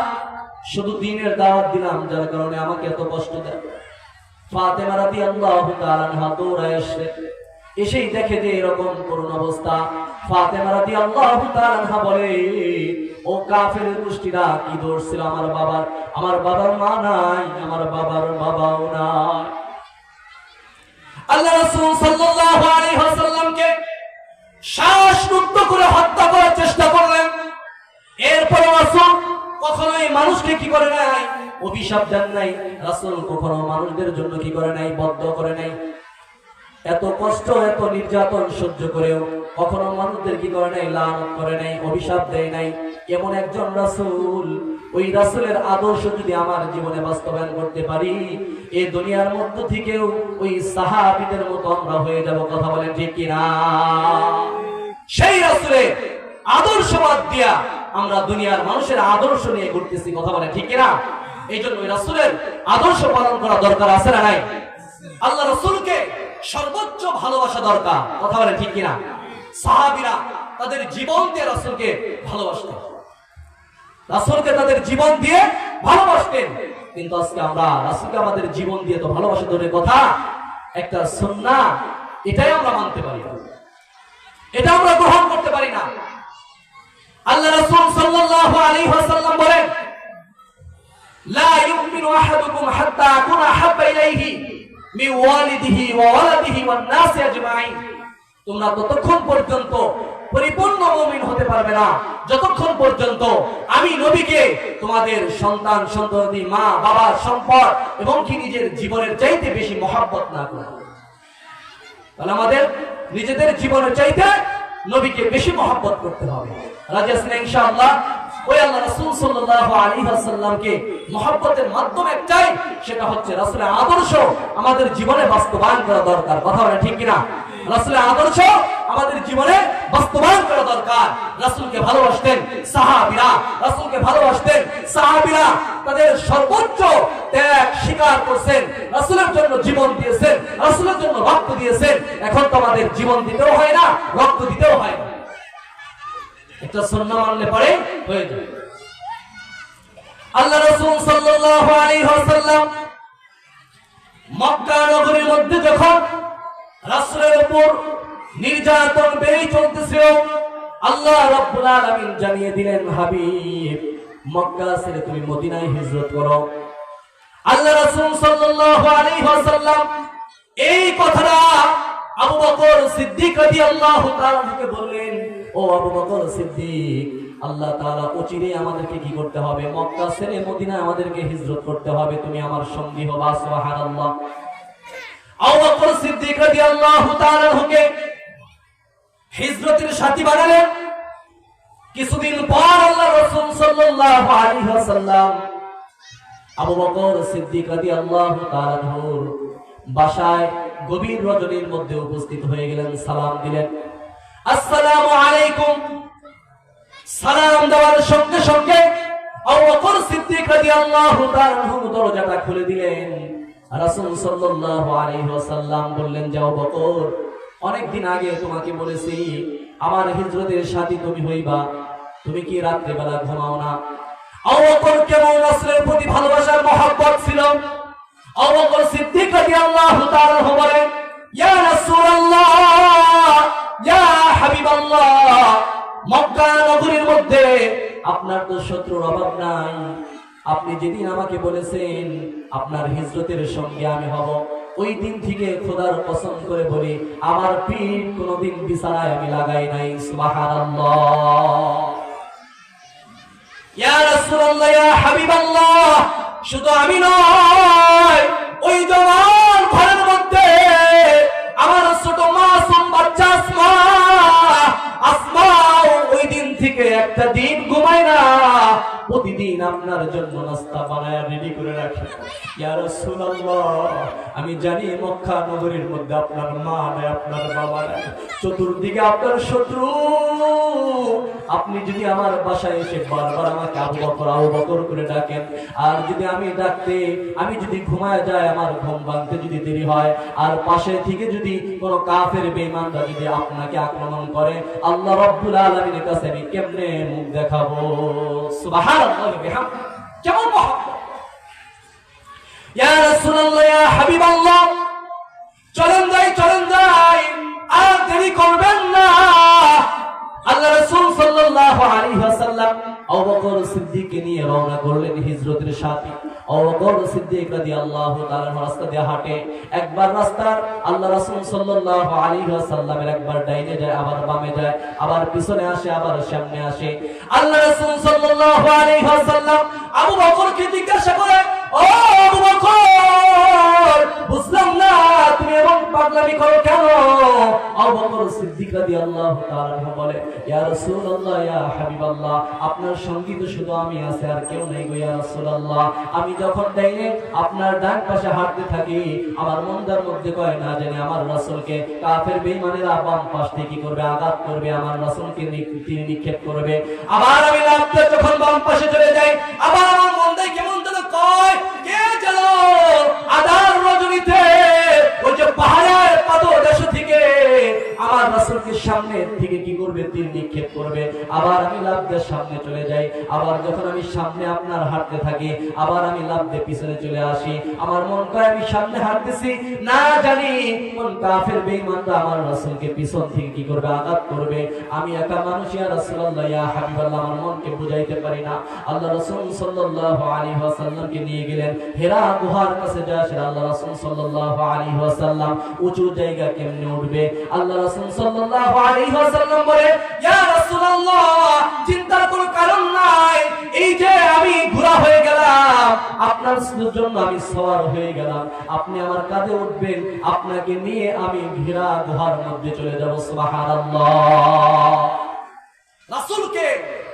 শুধু দ্বীনের দাওয়াত দিলাম, যার কারণে আমাকে এত কষ্ট দেয়। ফাতেমা রাদিয়াল্লাহু তাআলা আনহা দৌড়ায় এসেই দেখে যে এরকম করুণ অবস্থা। ফাতেমা রাদিয়াল্লাহু তাআলা আনহা বলে, ও কাফের গোষ্ঠীরা, কি দোষ ছিল আমার বাবার? আমার বাবার মা নাই, আমার বাবার বাবাও নাই। আল্লাহ রাসূল সাল্লাল্লাহু আলাইহি ওয়াসাল্লামকে শ্বাসরুদ্ধ করে হত্যা করার চেষ্টা করলেন। এরপরে রাসূল কখনোই মানুষকে কি করে নাই, অভিশাপ দেন নাই। রাসূল কখনো মানুষদের জন্য কি করে নাই, বদদোয়া করে নাই। এত কষ্ট, এত নির্যাতন সহ্য করেও কখনো মানুষদের কি করে নাই, লানত করে নাই, অভিশাপ দেয় নাই। এমন একজন রাসূল, ওই রাসূলের আদর্শ যদি আমার জীবনে বাস্তবায়ন করতে পারি, এই দুনিয়ার মধ্য থেকেও ওই সাহাবীদের মতো আমরা হয়ে যাব। কথা বলেন ঠিক কিনা? সেই রাসূলের আদর্শবাদ দিয়া আমরা দুনিয়ার মানুষের আদর্শ নিয়ে ঘুরতেছি। কথা বলেন ঠিক কিনা? এই জন্য ওই রাসূলের আদর্শ পালন করা দরকার আছে না নাই? আল্লাহ রাসূলকে সর্বোচ্চ ভালোবাসা দরকার। কথা বলেন ঠিক কিনা? সাহাবীরা তাদের জীবন দিয়ে রাসূলকে ভালোবাসতেন, রাসূলকে তাদের জীবন দিয়ে ভালোবাসতেন। কিন্তু আজকে আমরা রাসূলকে আমাদের জীবন দিয়ে তো ভালোবাসা দূরের কথা, একটা সুন্নাহ এটাই আমরা মানতে পারি না, এটা আমরা গ্রহণ করতে পারি না। আল্লাহ রাসূল সাল্লাল্লাহু আলাইহি ওয়াসাল্লাম বলেন, লা ইউমিনু আহাদুকুম হাত্তা আকুনা হাব্বা ইলাইহি মিন ওয়ালিদিহি ওয়া ওয়ালাদিহি ওয়ান নাসি আজমাইন। তোমরা ততক্ষণ পর্যন্ত পরিপূর্ণ মুমিন হতে পারবে না যতক্ষণ পর্যন্ত আমি নবীকে তোমাদের সন্তান সন্ততি, মা বাবা, সম্পদ এবং কি নিজের জীবনের চাইতে বেশি মহব্বত না করো। তাহলে আমাদের নিজেদের জীবনের চাইতে নবীকে বেশি মহব্বত করতে হবে। রাজি আছেন ইনশাআল্লাহ? ওই আল্লাহ রাসূল সাল্লাল্লাহু আলাইহি ওয়াসাল্লামকে মহব্বতের মাধ্যমে চাই, সেটা হচ্ছে রাসূলের আদর্শ আমাদের জীবনে বাস্তবায়ন করা দরকার। কথা বলেন ঠিক কিনা? রাসূলের আদর্শ আমাদের জীবনে বাস্তবায়ন করা দরকার। রাসূলকে ভালোবাসতেন সাহাবীরা, রাসূলকে ভালোবাসতেন সাহাবীরা, তাদের সর্বোচ্চ ত্যাগ স্বীকার করছেন, রাসূলের জন্য জীবন দিয়েছেন, রাসূলের জন্য রক্ত দিয়েছেন। এখন তো আমাদের জীবন দিতেও হয় না, রক্ত দিতেও হয় না, একটা সুন্নাহ মানলে পরে হয়ে যায়। আল্লাহ রাসূল সাল্লাল্লাহু আলাইহি ওয়াসাল্লাম মক্কা নগরীর মধ্যে যখন রাসূলের উপর নির্যাতন বেড়ে চলতেছিল, আল্লাহ রাব্বুল আলামিন জানিয়ে দিলেন, হাবিব, মক্কা ছেড়ে তুমি মদিনায় হিজরত করো। আল্লাহ রাসূল সাল্লাল্লাহু আলাইহি ওয়াসাল্লাম এই কথাটা আবু বকর সিদ্দিক রাদিয়াল্লাহু তাআলাকে বললেন, ও আবু বকর সিদ্দিক, আল্লাহ তাআলা অচিরে আমাদেরকে কি করতে হবে, মক্কা ছেড়ে মদিনায় আমাদেরকে হিজরত করতে হবে, তুমি আমার সঙ্গী হবা। সুবহানাল্লাহ। আবু বকর সিদ্দিক রাদিয়াল্লাহু তাআলাকে হিজরতের সাথী বানালেন। কিছুদিন পর আল্লাহ রাসূল সাল্লাল্লাহু আলাইহি ওয়াসাল্লাম আবু বকর সিদ্দিক রাদিয়াল্লাহু তাআলার বাসায় গভীর রজনীর মধ্যে উপস্থিত হয়ে গেলেন, সালাম দিলেন, আসসালামু আলাইকুম। সালাম দেওয়ার সঙ্গে সঙ্গে আবু বকর সিদ্দিক রাদিয়াল্লাহু তাআলা দরজাটা খুলে দিলেন। রাসূল সাল্লাল্লাহু আলাইহি ওয়াসাল্লাম বললেন, যাও বকর, অনেকদিন আগে তোমাকে বলেছি আমার হিজরতের সাথী তুমি হইবা, তুমি কি রাত্রে বেলা ঘুমাও না? আবু বকর কেমন রাসূলের প্রতি ভালোবাসার মহব্বত ছিল। আবু বকর সিদ্দিক রাদিয়াল্লাহু তাআলা বলেন, ইয়া রাসূলুল্লাহ, ইয়া হাবিবাল্লাহ, মক্কা নগরীর মধ্যে আপনার তো শত্রুর অভাব নাই। আপনি যেদিন আমাকে বলেছেন আপনার হিজরতের সঙ্গে আমি হব, ওই দিন থেকে খোদার কসম করে বলি আমার পিঠ কোনোদিন বিছানায় আমি লাগাই নাই। সুবহানাল্লাহ। ইয়া রাসূলুল্লাহ, ইয়া হাবিবাল্লাহ, শুধু আমি নয়, ওই জওয়ান ঘরের মধ্যে আমার ছোট মাসুম বাচ্চা আসমা ওই দিন থেকে একটা দিন ঘুমায় না, প্রতিদিন আপনার জন্য নাস্তা বানায় রেডি করে রাখে। ইয়া রাসূলুল্লাহ, আমি জানি মক্কা নগরীর মধ্যে আপনার মা নাই, আপনার বাবা নাই, চতুর্দিকে আপনার শত্রু, আপনি যদি আমার বাসায় এসে বারবার আমাকে আবু বকর করে ডাকেন, আর যদি আমি যদি ঘুমায় যায়, আমার ঘুম ভাঙতে যদি দেরি হয়, আর পাশে থেকে যদি কোনো কাফের বেঈমানরা যদি আপনাকে আক্রমণ করে, আল্লাহ রাব্বুল আলামিনের কাছে আমি কেমনে মুখ দেখাবো? সুবহানাল্লাহ বিহামদিহি। কেমন মহব্বত! ইয়া রাসূলুল্লাহ, ইয়া হাবিবাল্লাহ, চলেন যাই, আর দেরি করবেন না। আল্লাহ রাসূল সাল্লাল্লাহু আলাইহি ওয়াসাল্লাম আবু বকর সিদ্দিককে নিয়ে রওনা করলেন হিজরতের সাথে। আবু বকর সিদ্দিক রাদিয়াল্লাহু তাআলা রাস্তা দিয়ে হাঁটে। একবার রাস্তার আল্লাহ রাসূল সাল্লাল্লাহু আলাইহি ওয়াসাল্লামের একবার ডাইনে যায়, আবার বামে যায়, আবার পিছনে আসে, আবার সামনে আসে। আল্লাহ রাসূল সাল্লাল্লাহু আলাইহি ওয়াসাল্লাম আবু বকরকে জিজ্ঞাসা করে, ও আবু বকর, বুঝলাম না তুমি এমন পাগলামি করো কেন? আবু বকর সিদ্দিক রাদিয়াল্লাহু তাআলা বলে, ইয়া রাসূলুল্লাহ, ইয়া হাবিবাল্লাহ, আপনার সঙ্গী তো শুধু আমি আছে, আর কেউ নাই গো ইয়া রাসূলুল্লাহ। আমি যখন ডাইনে আপনার ডান পাশে হাঁটতে থাকি, আমার মনদার মধ্যে কয় না জানি আমার রাসূলকে কাফের বেঈমানেরা বাম পাশ থেকে কি করবে, আঘাত করবে, আমার রাসূলকে তীর নিক্ষেপ করবে। আবার আমি লাফতে যখন বাম পাশে চলে যাই, আবার আমার মনটাই কেমন যেন কয়, কে যেন আধার রজনীতে ওই যে পাহাড়ের পাদদেশ থেকে আমার রাসূলকে সামনে থেকে কি করবে, তীর নিক্ষেপ করবে। আবার আমি লাফ দিয়ে সামনে চলে যাই, আবার যখন আমি সামনে আপনার হাঁটতে থাকি, আবার আমি লাফ দিয়ে পিছনে চলে আসি। আমার মন কয় আমি সামনে হাঁটতেছি, না জানি কোন কাফের বেঈমানরা আমার রাসূলকে পিছন থেকে কি করবে, আঘাত করবে। আমি একা মানুষ, ইয়া রাসূলুল্লাহ, ইয়া হাবিবাল্লাহ, আমার মনকে বুঝাইতে পারি না। আল্লাহ রাসূল সাল্লাল্লাহু আলাইহি ওয়াসাল্লামকে নিয়ে গেলেন হেরা গুহার কাছে। যায় আল্লাহ রাসূল সাল্লাল্লাহু আলাইহি ওয়াসাল্লাম উঁচু জায়গা কেমনে উঠবে? আল্লাহ রাসূল সাল্লাল্লাহু আলাইহি ওয়াসাল্লাম বলে, ইয়া রাসূলুল্লাহ, চিন্তার কোনো কারণ নাই, এই যে আমি ঘোড়া হয়ে গেলাম, আপনার জন্য আমি সওয়ার হয়ে গেলাম, আপনি আমার কাঁধে উঠবেন, আপনাকে নিয়ে আমি হীরা গুহার মধ্যে চলে যাব। সুবহানাল্লাহ। রাসূলকে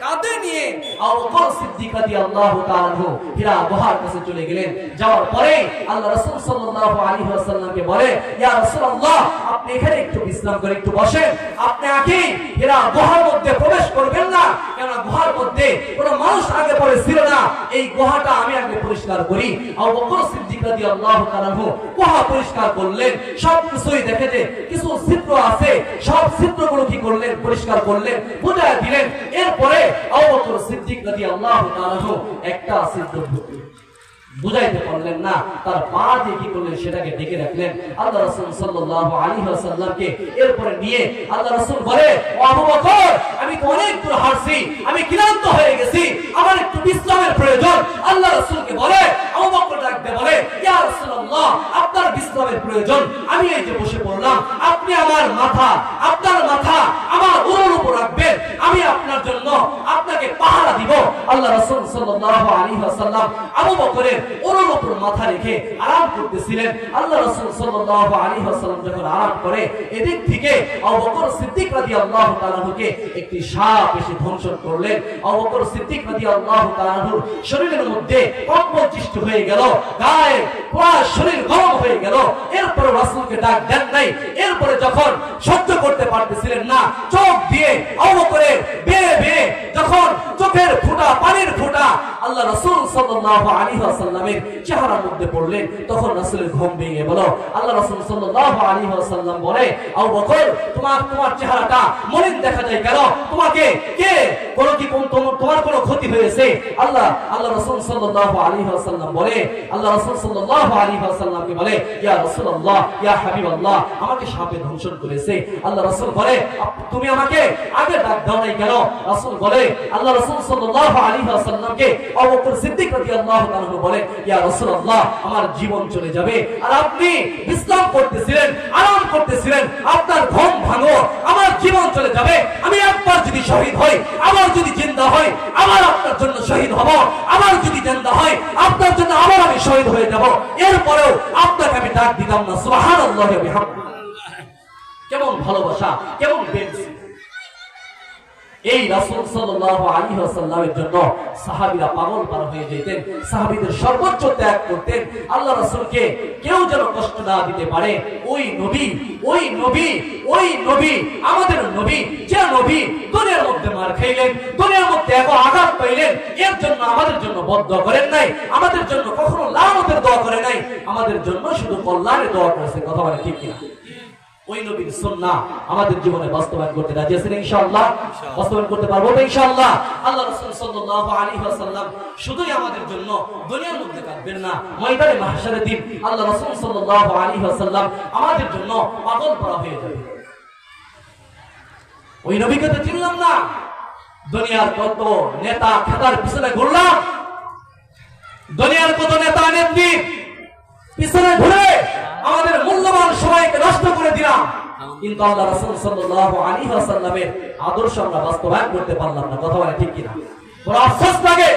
কাঁধে নিয়ে আবু বকর সিদ্দিক রাদিয়াল্লাহু তাআলা হীরা গুহার কাছে চলে গেলেন। যাওয়ার পরে আল্লাহ রাসূল সাল্লাল্লাহু আলাইহি ওয়াসাল্লামকে বলে, ইয়া রাসূলুল্লাহ, আপনি এখানে একটু বিশ্রাম করে একটু বসেন, আপনি আগে হীরা গুহার মধ্যে প্রবেশ করবেন না, কারণ গুহার মধ্যে কোনো মানুষ আগে পরে ছিল না, এই গুহাটা আমি আগে পরিষ্কার করি। আবু বকর সিদ্দিক রাদিয়াল্লাহু তাআলা গুহা পরিষ্কার করলেন, সব কিছুই দেখে যে কিছু ছিদ্র আছে, সব ছিদ্রগুলো কি করলেন, পরিষ্কার করলেন, বুঝায় দিলেন। এরপরে আবু বকর সিদ্দিক রাদিয়াল্লাহু তাআলা একটা ছিদ্র বুঝাইতে পারলেন না, তার পা দিয়ে কি করলেন, সেটাকে ডেকে রাখলেন। আল্লাহ রাসূল সাল্লাল্লাহু আলাইহি ওয়াসাল্লামকে এরপরে নিয়ে আল্লাহ রাসূল বলে, ও আবু বকর, আমি তো অনেক দূর হাঁটছি, আমি ক্লান্ত হয়ে গেছি, আমার একটু বিশ্রামের প্রয়োজন। আল্লাহ রাসূলকে বলে, আবু বকর ডাকতে বলে, ইয়া রাসূলুল্লাহ, আপনার বিশ্রামের প্রয়োজন, আমি এই যে বসে পড়লাম, আপনি আপনার মাথা আমার উরুর উপর রাখবেন, আমি আপনার জন্য আপনাকে পাহারা দিব। আল্লাহ রাসূল সাল্লাল্লাহু আলাইহি ওয়াসাল্লাম আবু বকরের উরুর উপর মাথা রেখে আরাম করতেছিলেন। আল্লাহ রাসূল সাল্লাল্লাহু আলাইহি ওয়াসাল্লাম যখন আরাম করে, এদিক থেকে আবু বকর সিদ্দিক রাদিয়াল্লাহু তাআলাকে একটি সাপ এসে ধ্বংসন করলেন। আবু বকর সিদ্দিক রাদিয়াল্লাহু তাআলার শরীরের মধ্যে কম্পন সৃষ্টি হয়ে গেল, গায়ে পুরো শরীর গরম হয়ে গেল। এরপর রাসূলকে ডাক দেন নাই। এরপরে যখন সহ্য করতে পারতেছিলেন না, চোখ দিয়ে আবু বকরের বেয়ে বেয়ে যখন চোখের ফোঁটা, পানির ফোঁটা আল্লাহ রাসূল সাল্লাল্লাহু আলাইহি ওয়াসাল্লামের চেহারার মধ্যে পড়লেন, তখন রাসূলের ঘুম ভেঙে গেল। আল্লাহ রাসূল সাল্লাল্লাহু আলাইহি ওয়াসাল্লাম বলে, আবু বকর, তোমার চেহারাটা মলিন দেখা যায় কেন? তোমাকে কে তোমার কোনো ক্ষতি হয়েছে? আল্লাহ রাসূল সাল্লাল্লাহু আলাইহি ওয়াসাল্লাম বলে, আল্লাহ রাসূল সাল্লাল্লাহু আলাইহি ওয়াসাল্লামকে বলে, ইয়া রাসূলুল্লাহ, ইয়া হাবিবাল্লাহ, আমাকে সাপে দংশন করেছে। আল্লাহ রাসূল বলে, তুমি আমাকে আগে ডাক দাও নাই কেন? রাসূল বলে, আল্লাহ রাসূল সাল্লাল্লাহু আলাইহি ওয়াসাল্লামকে আবু বকর সিদ্দিক রাদিয়াল্লাহু তাআলা বলে, ইয়া রাসূলুল্লাহ, আমার জীবন চলে যাবে, আর আপনি বিশ্রাম করতেছিলেন, আরাম করতেছিলেন, আপনার ঘুম ভাঙো, আমার জীবন চলে যাবে। আমি একবার যদি শহীদ হই, আবার যদি জিন্দা হই, আবার আপনার জন্য শহীদ হব, আবার যদি জিন্দা হই, আপনার জন্য আবার আমি শহীদ হয়ে যাব। এরপরেও আপনাকে আমি ডাক দিতাম না। সুবহানাল্লাহি ওয়া বিহামদিহি। কেমন ভালোবাসা, কেমন প্রেম! এই রাসূল সাল্লাল্লাহু আলাইহি ওয়াসাল্লামের জন্য সাহাবীরা পাগল পার হয়ে যেতেন, সাহাবীদের সর্বোচ্চ ত্যাগ করতেন। আল্লাহ রাসূলকে কেউ যেন কষ্ট না দিতে পারে, ওই নবী আমাদের নবী, যে নবী দুনিয়ার মধ্যে মার খাইলেন, দুনিয়ার মধ্যে এত আঘাত পাইলেন, এর জন্য আমাদের জন্য বদদোয়া করেন নাই, আমাদের জন্য কখনো লানতের দোয়া করে নাই, আমাদের জন্য শুধু কল্যাণের দোয়া করেছে। কথা বলে ঠিক কিনা? ওই নবীর সুন্নাহ আমাদের জীবনে বাস্তবায়ন করতে রাজি আছেন ইনশাআল্লাহ? বাস্তবায়ন করতে পারবো তো ইনশাআল্লাহ? আল্লাহ রাসূল সাল্লাল্লাহু আলাইহি ওয়াসাল্লাম শুধুই আমাদের জন্য দুনিয়ার মধ্যে কাঁদবেন না, ময়দানে মাহশারের দিন আল্লাহ রাসূল সাল্লাল্লাহু আলাইহি ওয়াসাল্লাম আমাদের জন্য পাগল করা হয়ে যাবে। ওই নবীকে তো চিনলাম না, দুনিয়ার কত নেতা খেতার পিছনে ঘুরলাম, দুনিয়ার কত নেতা নেত্রী পিছনে ঘুরে আমাদের মূল্যবান সময়কে নষ্ট করে দিলাম, কিন্তু আল্লাহ রাসূল সাল্লাল্লাহু আলাইহি ওয়াসাল্লামের আদর্শ আমরা বাস্তবায়ন করতে পারলাম না। কথা বলে ঠিক কিনা? বড় আফসোস লাগে,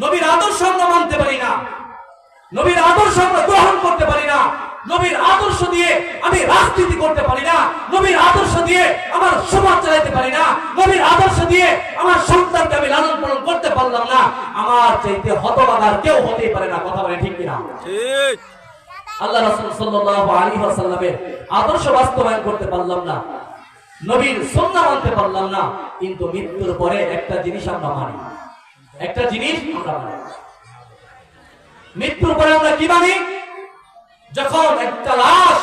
নবীর আদর্শ আমরা মানতে পারি না, নবীর আদর্শ আমরা গ্রহণ করতে পারি না, নবীর আদর্শ দিয়ে আমি রাজনীতি করতে পারি না, নবীর আদর্শ দিয়ে আমার সমাজ চালাতে পারি না, নবীর আদর্শ দিয়ে আমার সন্তানকে আমি লালন পালন করতে পারলাম না। আমার চাইতে হতভাগার কেউ হতেই পারে না। কথা বলে ঠিক কিনা? ঠিক। আল্লাহ রাসূল সাল্লাল্লাহু আলাইহি ওয়াসাল্লামের আদর্শ বাস্তবায়ন করতে পারলাম না, নবীর সুন্নাহ মানতে পারলাম না, কিন্তু মৃত্যুর পরে একটা জিনিস আমরা মানি, একটা জিনিস আমরা মানি। মৃত্যুর পরে আমরা কি মানি? যখন একটা লাশ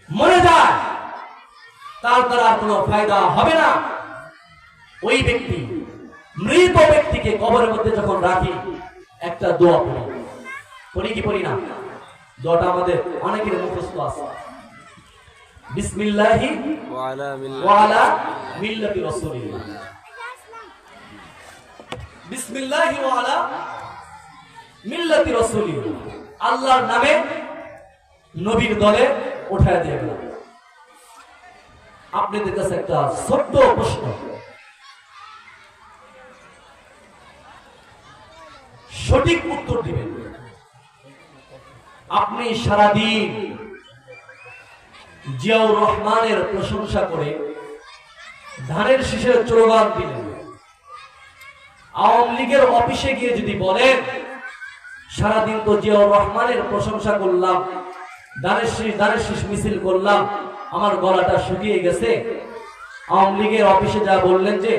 মরে যায়, তার দ্বারা কোনো ফায়দা হবে না, ওই ব্যক্তি, মৃত ব্যক্তিকে কবরের মধ্যে যখন রাখি, একটা দোয়া পড়ি, পড়ি কি পড়ি না? দোয়াটা আমাদের অনেকের মুখস্থ আছে, বিসমিল্লাহি ওয়া আলা মিল্লাতি রাসূলিল্লাহ, বিসমিল্লাহি ওয়া আলা মিল্লাতি রাসূলিল্লাহ, আল্লাহর নামে নবীর দলে উঠায় দিয়ে গেলাম। আপনাদের কাছে একটা ছোট্ট প্রশ্ন, সঠিক উত্তর দিবেন। আপনি সারাদিন জিয়াউর রহমানের প্রশংসা করে ধানের শীষের স্লোগান দিলেন, আওয়ামী লীগের অফিসে গিয়ে যদি বলেন সারাদিন তো জিয়াউর রহমানের প্রশংসা করলাম, ধানের শীষ মিছিল করলাম, আমার গলাটা শুকিয়ে গেছে, আওয়ামী লীগের অফিসে যা বললেন যে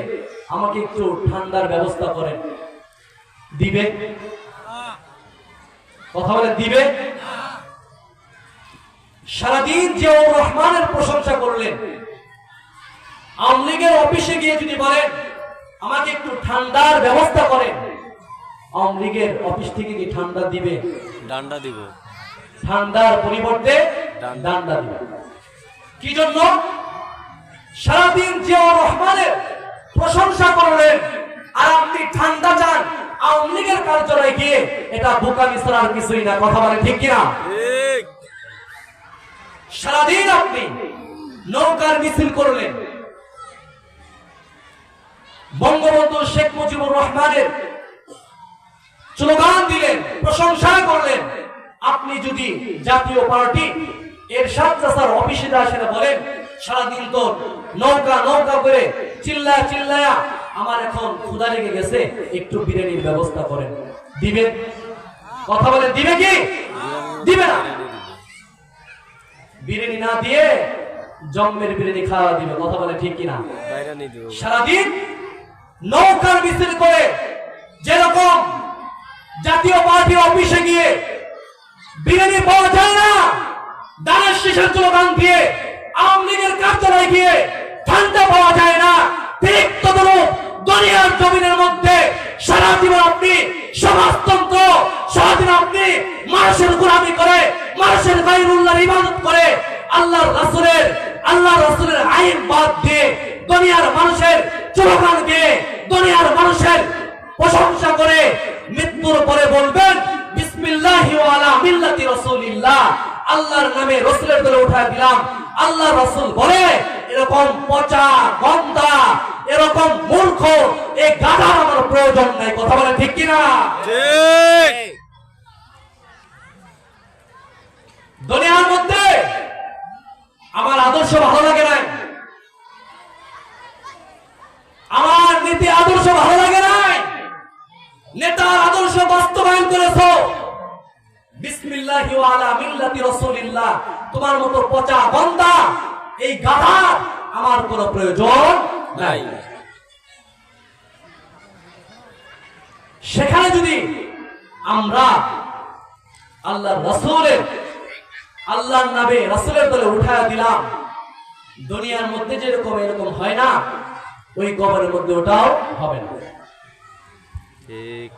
আমাকে একটু ঠান্ডার ব্যবস্থা করেন, দিবে? কথা বলে দিবে? সারাদিন জিয়াউর রহমানের প্রশংসা করলেন, আওয়ামী লীগের অফিসে গিয়ে যদি বলেন আমাকে একটু ঠান্ডার ব্যবস্থা করেন, আওয়ামী লীগের অফিস থেকে কি ঠান্ডা দিবে? ডান্ডা দিব। ঠান্ডার পরিবর্তে ডান্ডা দিবে। কি জন্য? সারাদিন জিয়াউর রহমানের প্রশংসা করলেন, আর আপনি ঠান্ডা চান আওয়ামী লীগের কার্যালয়ে গিয়ে, এটা বোকামি ছাড়া আর কিছুই না। কথা বলে ঠিক কিনা? ঠিক। সারাদিন আপনি নৌকার মিছিল করলেন, বঙ্গবন্ধু শেখ মুজিবুর রহমানের স্লোগান দিলেন, প্রশংসা করলেন। আপনি যদি জাতীয় পার্টি এরশাদ চাচার অফিসে আসেন বলেন সারাদিন তো নৌকা নৌকা করে চিল্লায়া আমার এখন ক্ষুধা লেগে গেছে, একটু বিরিয়ানির ব্যবস্থা করেন, দিবে? কথা বলে দিবে কি? দিবে না। বিরিয়ানি না দিয়ে জম্মের বিরিয়ানি খাওয়া দিবে। কথা বলে ঠিক কিনা? সারাদিন নৌকার মিছিল করে, যেরকম জাতীয় পার্টি অফিসে গিয়ে বিরিয়ানি পাওয়া যায় না, ধানের শীষের স্লোগান দিয়ে আওয়ামী লীগের কার্যালয়ে গিয়ে ঠান্ডা পাওয়া যায় না, ঠিক তদরূপ দুনিয়ার জমিনের মধ্যে সারা জীবন আপনি সমাজতন্ত্র, সারাদিন আপনি মানুষের গোলামি করে, মানুষের গায়রুল্লাহর ইবাদত করে, আল্লাহ রাসূলের আইন বাদ দিয়ে দুনিয়ার মানুষের স্লোগান দিয়ে দুনিয়ার মানুষের প্রশংসা করে মৃত্যুর পরে বলবেন বিসমিল্লাহি ওয়া আলা মিল্লাতি রাসূলিল্লাহ, আল্লাহর নামে রাসূলের দলে উঠায় দিলাম। আল্লাহ রাসূল বলে এরকম পচা গন্ধা, এরকম মূর্খ এই গাধার আমার প্রয়োজন নাই। কথা বলে ঠিক কিনা? ঠিক। দুনিয়ার মধ্যে আমার আদর্শ ভালো লাগে নাই, বিসমিল্লাহি ওয়া আলা মিল্লাতি রাসূলিল্লাহ, তোমার মতো পচা গন্ধা এই গাধার আমার কোনো প্রয়োজন নাই। সেখানে যদি আমরা আল্লাহর রাসূলের আল্লাহর নবী রাসূলের দলে উঠায়া দিলাম, দুনিয়ার মধ্যে যেরকম এরকম হয় না, ওই কবরের মধ্যে ওটাও হবে না। ঠিক।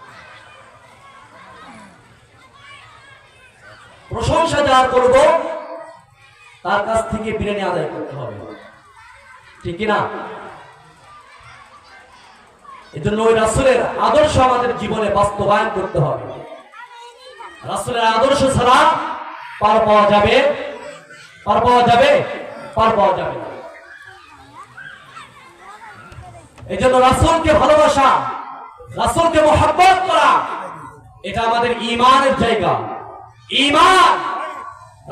প্রশংসা যার করব তার কাছ থেকে বিরিয়ানি আদায় করতে হবে, ঠিক কিনা? এই জন্য ওই রাসূলের আদর্শ আমাদের জীবনে বাস্তবায়ন করতে হবে। রাসূলের আদর্শ ছাড়া পার পাওয়া যাবে না। এই জন্য রাসূলকে ভালোবাসা, রাসূলকে মহব্বত করা, এটা আমাদের ঈমানের জায়গা। ঈমান,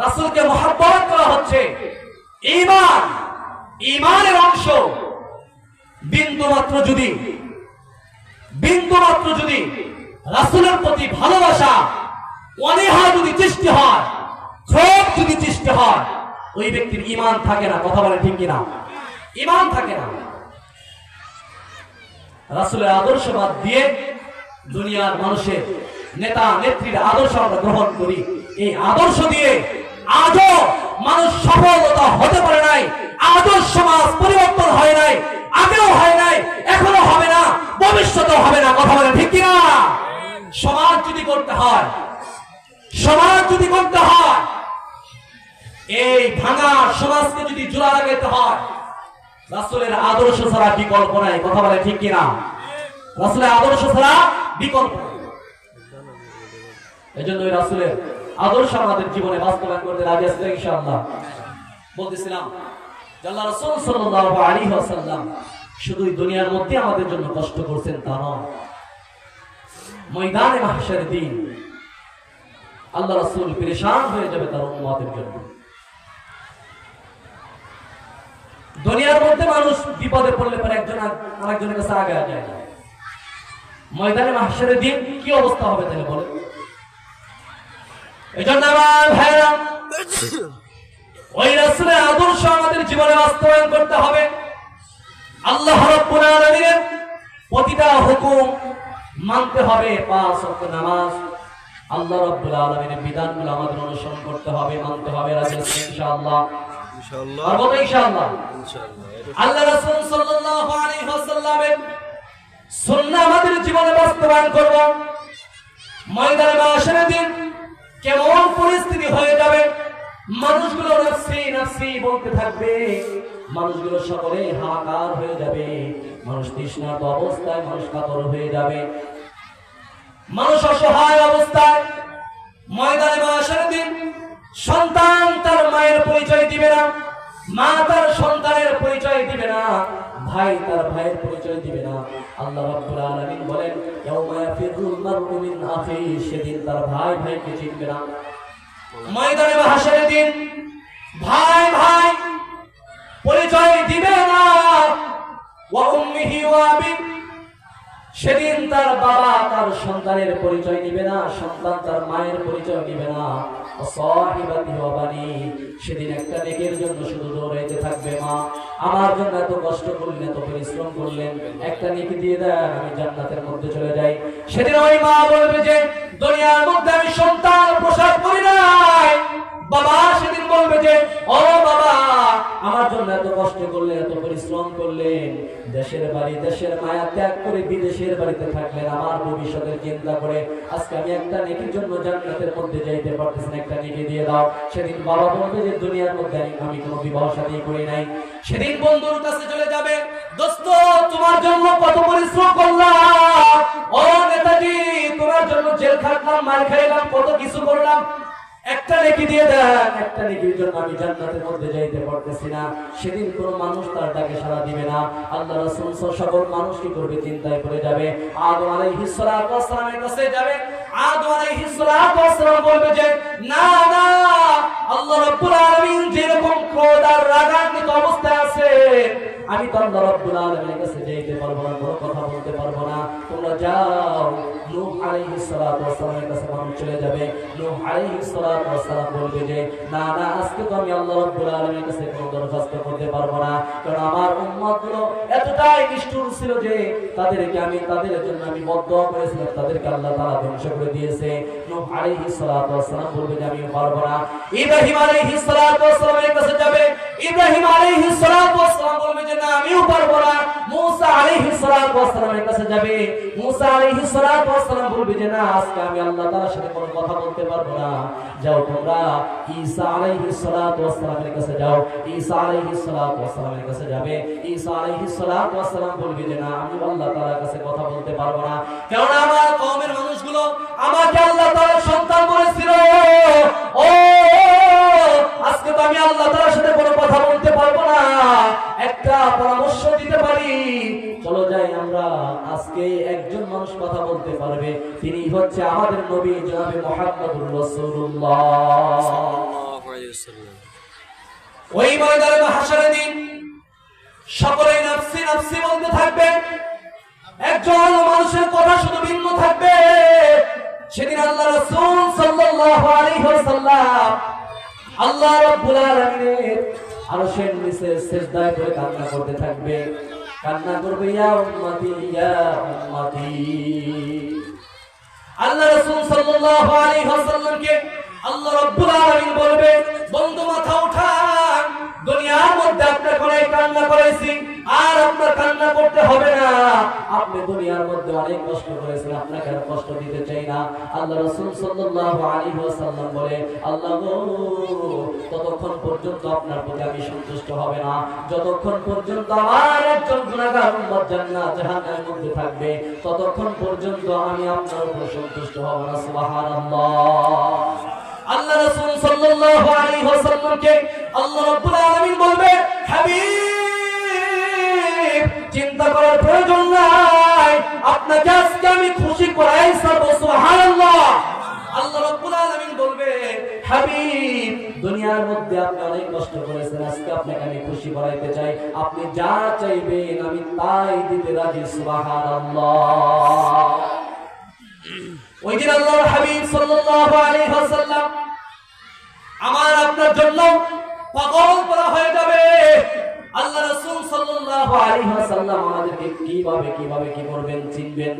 রাসূলকে মহব্বত করা হচ্ছে ঈমান, ঈমানের অংশ। বিন্দু মাত্র যদি রাসূলের প্রতি ভালোবাসা, অনীহা যদি সৃষ্টি হয়, ক্ষোভ যদি সৃষ্টি হয়, ওই ব্যক্তির ঈমান থাকে না। কথা বলে ঠিক কিনা? ঈমান থাকে না। রাসূলের আদর্শ বাদ দিয়ে দুনিয়ার মানুষের নেতা নেত্রীর আদর্শ আমরা গ্রহণ করি। এই আদর্শ দিয়ে আজও মানুষ সফলতা হতে পারে নাই, আজও সমাজ পরিবর্তন হয় নাই, আগেও হয় নাই, এখনো হবে না, ভবিষ্যতেও হবে না। কথা বলে ঠিক কিনা? সমাজ যদি করতে হয়, এই ভাঙা সমাজকে যদি জোড়া লাগাইতে হয়, রাসূলের আদর্শ ছাড়া বিকল্প নাই। কথা বলে ঠিক কিনা? রাসূলের আদর্শ ছাড়া বিকল্প নাই। এজন্য ওই রাসূলের আদর্শ আমাদের জীবনে বাস্তবায়ন করতে রাজি আছি ইনশাআল্লাহ। বলতেছিলাম যে আল্লাহ রাসূল সাল্লাল্লাহু আলাইহি ওয়াসাল্লাম শুধু দুনিয়ার মধ্যে আমাদের জন্য কষ্ট করছেন তা নয়, ময়দানে মাহশারের দিন আল্লাহ রাসূল পেরেশান হয়ে যাবে তার উম্মতের জন্য। দুনিয়ার মধ্যে মানুষ বিপদে পড়লে পরে একজন আরেকজনের কাছে আগে যায় না, ময়দানে মাহশারের দিন কি অবস্থা হবে তাহলে বলে? এজন্য আমার ভাইরা, ওই রাসূলের আদর্শ আমাদের জীবনে বাস্তবায়ন করতে হবে। আল্লাহ রাব্বুল আলামিনের প্রতিটা হুকুম মানতে হবে। 5 ওয়াক্ত নামাজ, আল্লাহ রাব্বুল আলামিনের বিধানগুলো আমাদের অনুসরণ করতে হবে, মানতে হবে। রাজি আছি ইনশাআল্লাহ। ইনশাআল্লাহ। আর বলো ইনশাআল্লাহ। ইনশাআল্লাহ। আল্লাহ রাসূল সাল্লাল্লাহু আলাইহি ওয়াসাল্লামের সুন্নাহ আমাদের জীবনে বাস্তবায়ন করব। ময়দানে মাহশারের দিন কেমন পরিস্থিতি হয়ে যাবে, মানুষগুলো নাফসি নাফসি বলতে থাকবে, মানুষগুলো সকলে হাহাকার হয়ে যাবে, মানুষ তৃষ্ণার্ত অবস্থায়, মানুষ কাতর হয়ে যাবে, মানুষ অসহায় অবস্থায়। ময়দানে মাহশারের দিন সন্তান তার মায়ের পরিচয় দিবে না, মা তার সন্তানের পরিচয় দিবে না, ভাই তার ভাইয়ের পরিচয় দিবে না। আল্লাহ রাব্বুল আলামিন বলেন, ইয়াউমা ইয়াফিরুল মারউ মিন আখিহি, সেদিন তার ভাই ভাইকে চিনবে না। ময়দানে মাহশারের দিন ভাই ভাই পরিচয় দিবে না। ওয়া উম্মিহি ওয়া আবি, সেদিন তার বাবা তার সন্তানের পরিচয় নিবে না, সন্তান তার মায়ের পরিচয় নিবে না। সাহিবাতি ওয়া বানি, সেদিন একটা নেকের জন্য শুধু দৌড়াইতে থাকবে, মা আমার জন্য এত কষ্ট করলেন, এত পরিশ্রম করলেন, একটা নেকি দিয়ে দেন, আমি জান্নাতের মধ্যে চলে যাই। সেদিন ওই মা বলবে যে দুনিয়ার মধ্যে আমি সন্তান প্রসব করি নাই। বাবা সেদিন বলবে যে ও বাবা, আমার জন্য এত কষ্ট করলেন, এত পরিশ্রম করলেন, দেশের বাড়ি দেশের মায়া ত্যাগ করে বিদেশের বাড়িতে থাকলেন, আমার ভবিষ্যতের চিন্তা করে আজকে আমি একটা নেকির জন্য জান্নাতের মধ্যে যাইতে পারতেছি না, একটা নেকি দিয়ে দাও। সেদিন বাবা বলবে যে দুনিয়ার মধ্যে আমি কোনো বিবাহ শাদী করি নাই। সেদিন বন্ধুর কাছে চলে যাবে, দোস্ত তোমার জন্য কত পরিশ্রম করলাম, ও নেতাজি তোমার জন্য জেল খাটলাম, মার খাইলাম, কত কিছু করলাম, একটা নেকি দিয়ে দেন, একটা নেকির জন্য আমি জান্নাতের মধ্যে যাইতে পারতেছি না। সেদিন কোনো মানুষ তার ডাকে সাড়া দিবে না। আল্লাহ রাসূল সকল মানুষ কি করবে, চিন্তায় পড়ে যাবে। আদম আলাইহিস সালাতু ওয়াস সালামের কাছে যাবে, আদম আলাইহিস সালাতু ওয়াস সালাম বলবে যে না না, আল্লাহ রাব্বুল আলামিন যেরকম ক্রোধ আর রাগান্বিত অবস্থায় আছে, আমি তো আল্লাহ রাব্বুল আলামিনের কাছে যাইতে পারবো না, কোনো কথা বলতে পারবো না, তোমরা যাও নূহ আলাইহিস সালাতু ওয়াস সালামের কাছে মানুষ চলে যাবে। নূহ আলাইহিস সালাতু ওয়াস সালাম বলবে যে না না, আজকে তো আমি আল্লাহ রাব্বুল আলামিনের কাছে কোনো দরখাস্ত করতে পারবো না, কারণ আমার উম্মতগুলো এতটাই নিষ্ঠুর ছিল যে তাদেরকে আমি তাদের জন্য আমি বদদোয়া করেছিলাম, তাদেরকে আল্লাহ তাআলা ধ্বংস করে দিয়েছে। নূহ আলাইহিস সালাতু ওয়াস সালাম বলবে যে আমি পারবো না। ইব্রাহিম আলাইহিস সালাতু ওয়াস সালামের কাছে যাবে। ইব্রাহিম আলাইহিস সালাতু ওয়াস সালাম বলবে যে না আমিও পারবো না। মুসা আলাইহিস সালাতু ওয়াস সালামের কাছে যাবে। মুসা আলাইহিস সালাতু ওয়াস সালাম বলবে যে না আজকে আমি আল্লাহ তাআলার সাথে কোনো কথা বলতে পারবো না। যাও তোমরা ঈসা আলাইহিস সালাতু ওয়াস সালামের কাছে যাও। ঈসা আলাইহিস সালাতু ওয়াস সালামের কাছে যাবে। ঈসা আলাইহিস সালাতু ওয়াস সালাম বলবে যে না আমি আল্লাহ তাআলার কাছে কথা বলতে পারবো না, কারণ আমার কওমের মানুষগুলো আমাকে আল্লাহ তাআলার সন্তান বলেছিল। ও আজকে তো আমি আল্লাহ তাআলার সাথে কোনো কথা বলতে পারবো না, একটা পরামর্শ দিতে পারি, চলো যাই আমরা, আজকে একজন মানুষ কথা বলতে পারবে, তিনি হচ্ছে আমাদের নবী জনাবে মুহাম্মদুর রাসূলুল্লাহ সাল্লাল্লাহু আলাইহি ওয়াসাল্লাম। ওই ময়দানে হাসরের দিন সকলে নফসি নফসি বলতে থাকবে, একজন মানুষের কথা শুধু ভিন্ন থাকবে। সেদিন আল্লাহ রাসূল সাল্লাল্লাহু আলাইহি ওয়াসাল্লাম আল্লাহ রাব্বুল আলামিনের আরশের নিচে সিজদায় পড়ে কান্না করতে থাকবে, কান্না করবে ইয়া উম্মতি ইয়া উম্মতি। আল্লাহ রাসূল সাল্লাল্লাহু আলাইহি ওয়াসাল্লামকে আল্লাহ রাব্বুল আলামিন বলবে বন্ধু মাথা উঠান, দুনিয়ার মধ্যে আপনাকে অনেক কান্না করেছি, আর আপনার কান্না করতে হবে না, আপনি দুনিয়ার মধ্যে অনেক কষ্ট করেছেন, আপনাকে আর কষ্ট দিতে চাই না। আল্লাহ রাসূল সাল্লাল্লাহু আলাইহি ওয়াসাল্লাম বলে আল্লাহ গো, ততক্ষণ পর্যন্ত আপনার প্রতি আমি সন্তুষ্ট হবে না যতক্ষণ পর্যন্ত আমার একজন গুনাহগার উম্মত জান্নাত জাহান্নামের মধ্যে থাকবে, ততক্ষণ পর্যন্ত আমি আপনার উপর সন্তুষ্ট হব না। সুবহানাল্লাহ। আল্লাহ রাসূল সাল্লাল্লাহু আলাইহি ওয়াসাল্লামকে আল্লাহ রাব্বুল আলামিন বলবে হাবিব চিন্তা করার প্রয়োজন নাই, আপনাকে আজকে আমি খুশি করাই ছাড়ব। সুবহানাল্লাহ। আল্লাহ রাব্বুল আলামিন বলবে হাবিব দুনিয়ার মধ্যে আপনি অনেক কষ্ট করেছেন, আজকে আপনাকে আমি খুশি করাইতে চাই, আপনি যা চাইবেন আমি তাই দিতে রাজি। সুবহানাল্লাহ। ওই দিন আল্লাহর হাবিব সাল্লাল্লাহু আলাইহি ওয়াসাল্লাম আমার আপনার জন্য পাগল করা হয়ে যাবে। আল্লাহ রাসূল সাল্লাল্লাহু আলাইহি ওয়াসাল্লাম আমাদেরকে কিভাবে কি করবেন চিনবেন।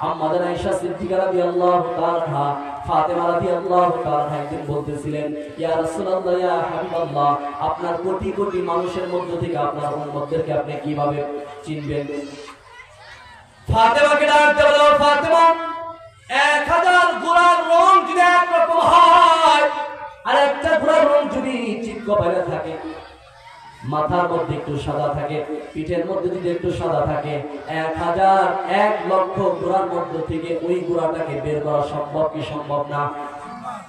আম্মা আয়েশা সিদ্দিকা রাদিয়াল্লাহু তাআলা আনহা, ফাতেমা রাদিয়াল্লাহু তাআলা আনহা একদিন বলতেছিলেন ইয়া রাসূলুল্লাহ ইয়া হাবিবাল্লাহ, আপনার কোটি কোটি মানুষের মধ্য থেকে আপনার উম্মতদেরকে আপনি কিভাবে চিনবেন। ফাতেমাকে ডাকতে বলো ফাতেমা, 1000 ঘোড়ার রং যদি একরকম হয় আর একটা ঘোড়ার রং যদি চিক্ক বাইরে থাকে, মাথার মধ্যে একটু সাদা থাকে, পিঠের মধ্যে যদি একটু সাদা থাকে, 1 লক্ষ ঘোড়ার মধ্যে থেকে ওই ঘোড়াটাকে বের করা সম্ভব কি সম্ভব না?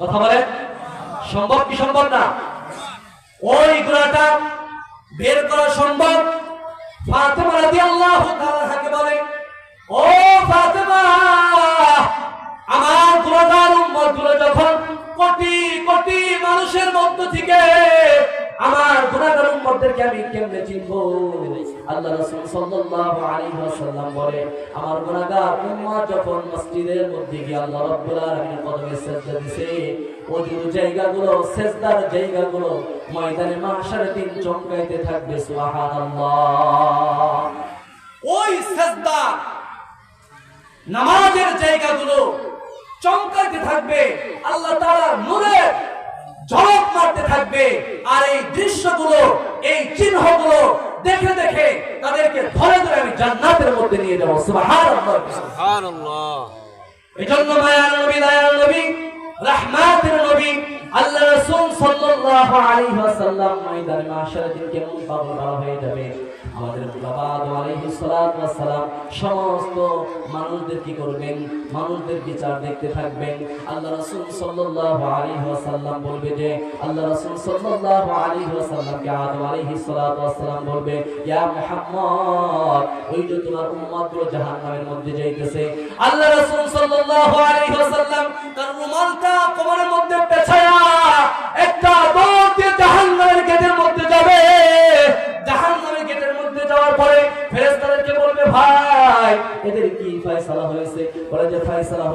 কথা বলেন, সম্ভব কি সম্ভব না? ওই ঘোড়াটা বের করা সম্ভব। ফাতেমা রাদিয়াল্লাহু তাআলা আনহাকে বলে ও ফাতেমা, আমার গুনাহগার উম্মতগুলো যখন কোটি কোটি মানুষের মধ্য থেকে আমার গুনাহগার উম্মতদেরকে আমি কেমনে চিনবো? আল্লাহ রাসূল সাল্লাল্লাহু আলাইহি ওয়াসাল্লাম বলে আমার গুনাহগার উম্মত যখন মসজিদের মধ্যে গিয়ে আল্লাহ রাব্বুল আলামিনের কদমে সিজদা দিছে, ওজুর জায়গাগুলো সিজদার জায়গাগুলো ময়দানে মাহশারের দিন চমকাইতে থাকবে। সুবহানাল্লাহ। ওই সিজদা নামাজের জায়গাগুলো চমকাইতে থাকবে, আল্লাহ তাআলা নূরে ঝলক মারতে থাকবে, আর এই দৃশ্যগুলো এই চিহ্নগুলো দেখে দেখে তাদেরকে ধরে ধরে আমি জান্নাতের মধ্যে নিয়ে যাব। সুবহানাল্লাহ সুবহানাল্লাহ। এজন্য মায়ার নবী দয়ার নবী রাহমাতের নবী আল্লাহ রাসূল সাল্লাল্লাহু আলাইহি ওয়াসাল্লাম ময়দানে মাহশারের দিন কেমন পাগল হয়ে যাবে। আমাদের বাবা আদম আলাইহিস সালাতু ওয়াস সালাম সমস্ত মানুষদের কি করবেন? মানুষদের বিচার দেখতে থাকবেন। আল্লাহ রাসূল সাল্লাল্লাহু আলাইহি ওয়াসাল্লাম বলবে যে আল্লাহ রাসূল সাল্লাল্লাহু আলাইহি ওয়াসাল্লামকে আদম আলাইহিস সালাতু ওয়াস সালাম বলবে ইয়া মুহাম্মদ, ওই যে তোমার উম্মতগুলো জাহান্নামের মধ্যে যাইতেছে। আল্লাহ রাসূল সাল্লাল্লাহু আলাইহি ওয়াসাল্লাম তার রুমালটা কোমরের মধ্যে পেছায়া একটা দৌড় দিয়ে জাহান্নামের গেটের মধ্যে যাবে। জাহান্নামের গেটের মধ্যে যাওয়ার পরে ফেরেশতাদেরকে বলবে ভাই এদের কি ফয়সালা হয়েছে? বলে যে ফয়সালা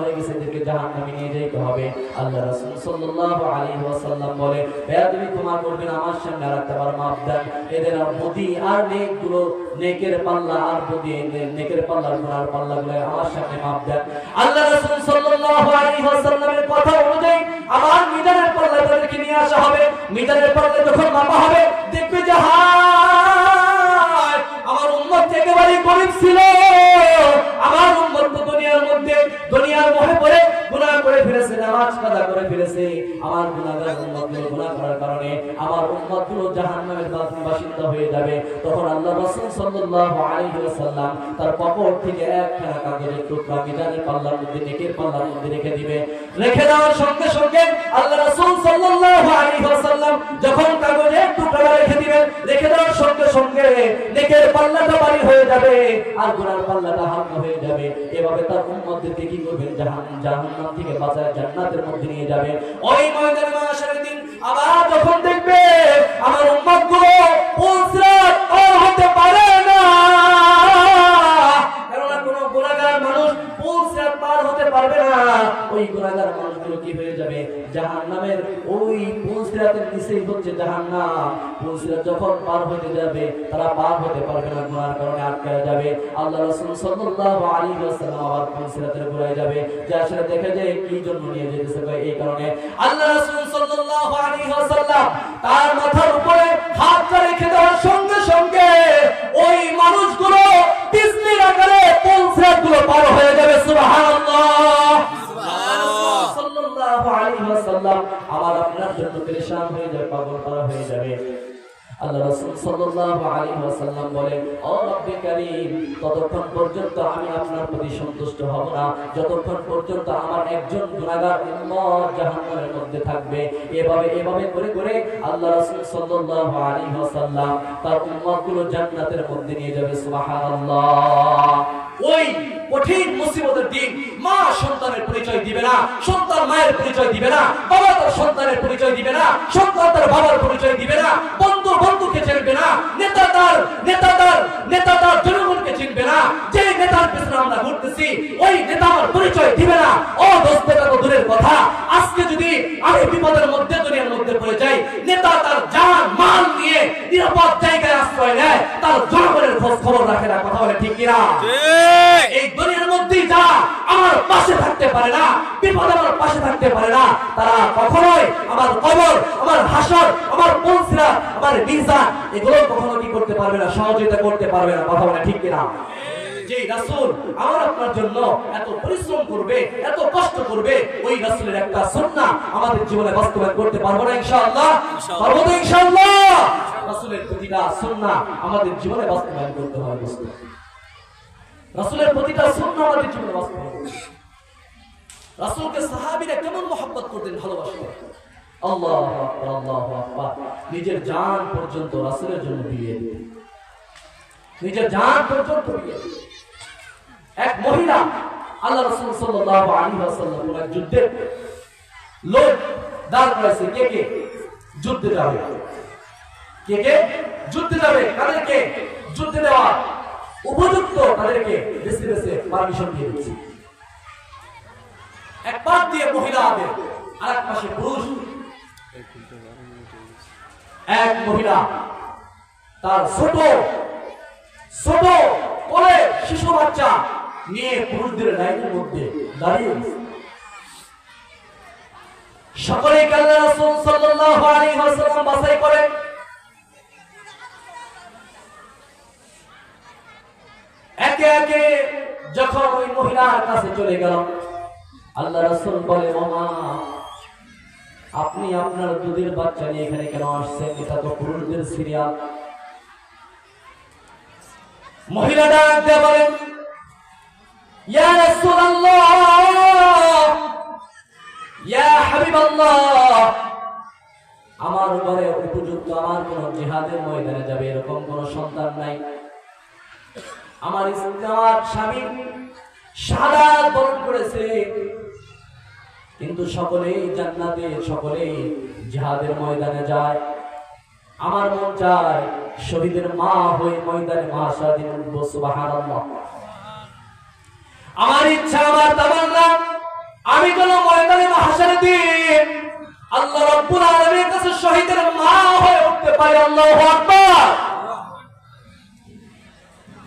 আল্লাহ রাসূল সাল্লাল্লাহু আলাইহি ওয়াসাল্লাম বলে, বেয়াদবি ক্ষমা করবেন, আমার সামনে রাখতে পার মাপ দেন। এদের বদি আর নেকগুলো, নেকের পাল্লা আর বদি, নেকের পাল্লা গুনার পাল্লাগুলো আমার সামনে মাপ দেন। আল্লাহ রাসূল সাল্লাল্লাহু আলাইহি ওয়াসাল্লামের কথা অনুযায়ী আমার মিজানের পাল্লা তাদেরকে নিয়ে আসা হবে। মিজানের পাল্লা যখন মাপা হবে, দেখবে যে হায় আমার উম্মত একেবারে গরীব ছিল। আমার উম্মত তো দুনিয়ার মধ্যে দুনিয়ার মোহে পড়ে গুনাহ করে ফেলেছে, নামাজ কাজা করে ফেলেছে। আমার গুনাহগার উম্মতগুলো গুনাহ করার কারণে আমার উম্মতগুলো জাহান্নামের বাসিন্দা হয়ে যাবে। তখন আল্লাহ রাসূল সাল্লাল্লাহু আলাইহি ওয়াসাল্লাম তার পকেট থেকে একখানা কাগজের টুকরা মিজানের পাল্লার মধ্যে, নেকের পাল্লার মধ্যে রেখে দিবে। রেখে দেওয়ার সঙ্গে সঙ্গে আল্লাহ রাসূল সাল্লাল্লাহু আলাইহি ওয়াসাল্লাম যখন কাগজের টুকরা রেখে দিবেন, রেখে দেওয়ার সঙ্গে সঙ্গে নেকের পাল্লাটা ভারী হয়ে যাবে আর গুনার পাল্লাটা হালকা হয়ে যাবে। এভাবে তার উম্মতদেরকে কি করবেন, জাহান্নাম থেকে বাঁচায় জান্নাতের মধ্যে নিয়ে যাবে। ওই ময়দানে মাশারের দিন আবার যখন দেখবে আমার উম্মতগুলো পুলসিরাত পার হতে পারে না, কারণ কোন গুনাহগার মানুষ পুলসিরাত পার হতে পারবে না, ওই গুনাহগার মানুষগুলো কি হয়ে যাবে, জাহান্নামের ওই পুলসিরাতের নিচেই হচ্ছে জাহান্নাম। পুলসিরাত যখন পার হতে যাবে তারা পার হতে পারবে না, গুনার কারণে আটকে যাবে। আল্লাহ রাসূল সাল্লাল্লাহু আলাইহি ওয়াসাল্লাম আবার পুলসিরাতের ঘুরে যাবে, যে আসলে দেখে যে কি জন্য নিয়ে যেতেছে, এই কারণে আল্লাহ রাসূল সাল্লাল্লাহু আলাইহি ওয়াসাল্লাম তার মাথার উপরে হাতটা রেখে দেওয়ার সঙ্গে সঙ্গে ওই মানুষগুলো বিজলির আকারে পুলসিরাতগুলো পার হয়ে যাবে। সুবহানাল্লাহ। সাল্লাল্লাহু আলাইহি ওয়াসাল্লাম আমার আপনার জন্য পেরেশান হয়ে যাবে, পাগল পারা হয়ে যাবে। আল্লাহ রাসূল সাল্লাল্লাহু আলাইহি ওয়াসাল্লাম বলেন, ও রব্বে কারীম, ততক্ষণ পর্যন্ত আমি আপনার প্রতি সন্তুষ্ট হব না যতক্ষণ পর্যন্ত আমার একজন গুনাহগার উম্মত জাহান্নামের মধ্যে থাকবে। এভাবে করে করে আল্লাহ রাসূল সাল্লাল্লাহু আলাইহি ওয়াসাল্লাম তার উম্মতগুলো জান্নাতের মধ্যে নিয়ে যাবে। সুবহানাল্লাহ। ওই কঠিন মুসিবতের দিন মা সন্তানের পরিচয় দিবে না, সন্তান মায়ের পরিচয় দিবে না, বাবা তার সন্তানের পরিচয় দিবে না, সন্তান তার বাবার পরিচয় দিবে না, বন্ধু বন্ধুকে চিনবে না, নেতা তার জনগণকে চিনবে না। যে নেতার পেছনে আমরা ঘুরতেছি ওই নেতা আমার পরিচয় দিবে না। ও দোস্ত, এটা তো দূরের কথা, আজকে যদি আমি বিপদের মধ্যে দুনিয়ার মধ্যে পড়ে যাই, নেতা তার জান মাল নিয়ে নিরাপদ জায়গায় আশ্রয় নেয়, তার জনগণের খোঁজ খবর রাখে না। কথা বলে ঠিক কিনা? এই দুনিয়ার মধ্যেই যা আমার পাশে থাকতে পারে না, বিপদ আমার পাশে থাকতে পারে না, তারা কখনোই আমার কবর, আমার হাসর, আমার পুলসিরাত, আমার মিজান এগুলো কখনো কি করতে পারবে না, সহযোগিতা করতে পারবে না। কথা বলে ঠিক কিনা? যে রাসূল আমার আপনার জন্য এত পরিশ্রম করবে, এত কষ্ট করবে, ওই রাসূলের একটা সুন্নাহ আমাদের জীবনে বাস্তবায়ন করতে পারবো না ইনশাআল্লাহ? পারবো তো ইনশাআল্লাহ? রাসূলের প্রতিটা সুন্নাহ আমাদের জীবনে বাস্তবায়ন করতে হবে। রাসূলের প্রতিটা সুন্নাহ আমাদের জীবনে বাস্তবায়ন করতে হবে। রাসূলকে সাহাবীরা কেমন মহব্বত করতেন, ভালোবাসতেন। আল্লাহু আকবার, আল্লাহু আকবার। নিজের জান পর্যন্ত রাসূলের জন্য বিলিয়ে দিতেন, নিজের জান পর্যন্ত বিলিয়ে দিতেন। এক মহিলা আল্লাহ রাসূল সাল্লাল্লাহু আলাইহি ওয়াসাল্লাম এক যুদ্ধের লোক দাঁড় করেছে, কে যুদ্ধে যাবে, কে যুদ্ধে যাবে, তাদেরকে যুদ্ধে দেওয়া উপযুক্ত তাদেরকে বেছে বেছে পারমিশন দিয়ে দিচ্ছে। এক পাশ দিয়ে মহিলাদের, আরেক পাশে পুরুষ। এক মহিলা তার ছোট কোলে শিশু বাচ্চা নিয়ে পুরুষদের লাইনের মধ্যে দাঁড়িয়ে সকলেই আল্লাহ রাসূল সাল্লাল্লাহু আলাইহি ওয়াসাল্লাম বাছাই করেন। একে একে যখন ওই মহিলার কাছে চলে গেল, আল্লাহ রাসূল বলে, মামা আপনি আপনার দুধের বাচ্চা নিয়ে এখানে কেন আসছেন? এটা তো পুরুষদের সিরিয়াল। মহিলা ডাক দিয়ে বলেন, ইয়া রাসূলুল্লাহ, ইয়া হাবিবাল্লাহ, আমার ঘরে উপযুক্ত আমার কোন জিহাদের ময়দানে যাবে এরকম কোন সন্তান নাই। আমার স্বামী শাহাদাত বরণ করেছে, কিন্তু সকলেই জান্নাতে, সকলেই জিহাদের ময়দানে যায়। আমার মন চায় শহীদের মা হয়ে ময়দানে মাশাদিন উঠবো। সুবহানাল্লাহ। আমার ইচ্ছা, আমার তামান্না, আমি আমি যেন ময়দানে মাহশারের দিন আল্লাহ রাব্বুল আলামিনের কাছে শহীদের মা হয়ে উঠতে পারি। আল্লাহু আকবার।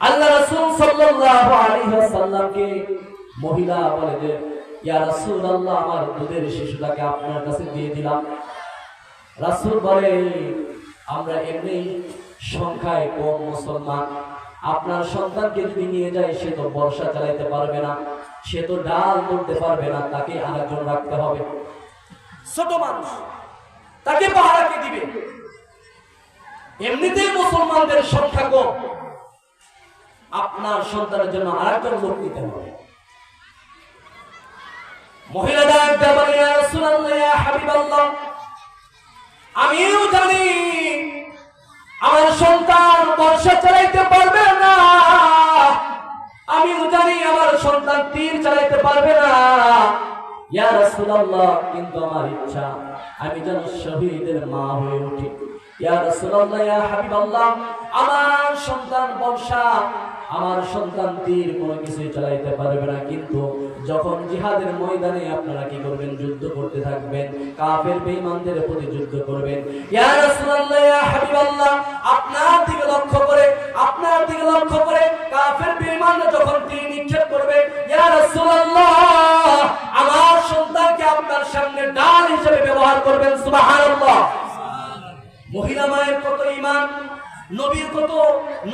আল্লাহ রাসূল সাল্লাল্লাহু আলাইহি ওয়াসাল্লামকে মহিলা বলে যে ইয়া রাসূলুল্লাহ, আমার দুধের শিশুটাকে আপনার কাছে দিয়ে দিলাম। রাসূল বলে আমরা এমনি সংখ্যায় কম মুসলমান, আপনার সন্তানকে যদি নিয়ে যায় সে তো বর্ষা চালাইতে পারবে না, সে তো ডাল তুলতে পারবে না, তাকে আরেকজন রাখতে হবে, ছোট মানুষ, তাকে পাহারা কে দিবে? এমনিতেই মুসলমানদের সংখ্যা কম, আপনার সন্তানের জন্য আরেকজন লোক নিতে হবে। মহিলারা বলে ইয়া রাসূলুল্লাহ, ইয়া হাবিবাল্লাহ, আমিও জানি আমার সন্তান বর্ষা চালাইতে পারবে না, আমিও জানি আমার সন্তান তীর চালাইতে পারবে না। ইয়া রাসূলুল্লাহ, কিন্তু আমার ইচ্ছা আমি যেন শহীদের মা হয়ে উঠি। ইয়া রাসূলুল্লাহ, ইয়া হাবিবাল্লাহ, আমার সন্তান বর্ষা, আমার সন্তান তীর কোনো কিছুই চালাইতে পারবে না, কিন্তু যখন জিহাদের ময়দানে আপনারা কি করবেন? যুদ্ধ করতে থাকবেন, কাফের বেঈমানদের প্রতি যুদ্ধ করবেন। ইয়া রাসূলুল্লাহ, ইয়া হাবিবাল্লাহ, আপনার দিকে লক্ষ্য করে কাফের বেঈমানরা যখন তীর নিক্ষেপ করবে, ইয়া রাসূলুল্লাহ, আমার সন্তানকে আপনার সামনে ডাল হিসেবে ব্যবহার করবেন। সুবহানাল্লাহ। মহিলা মায়ের কত ঈমান,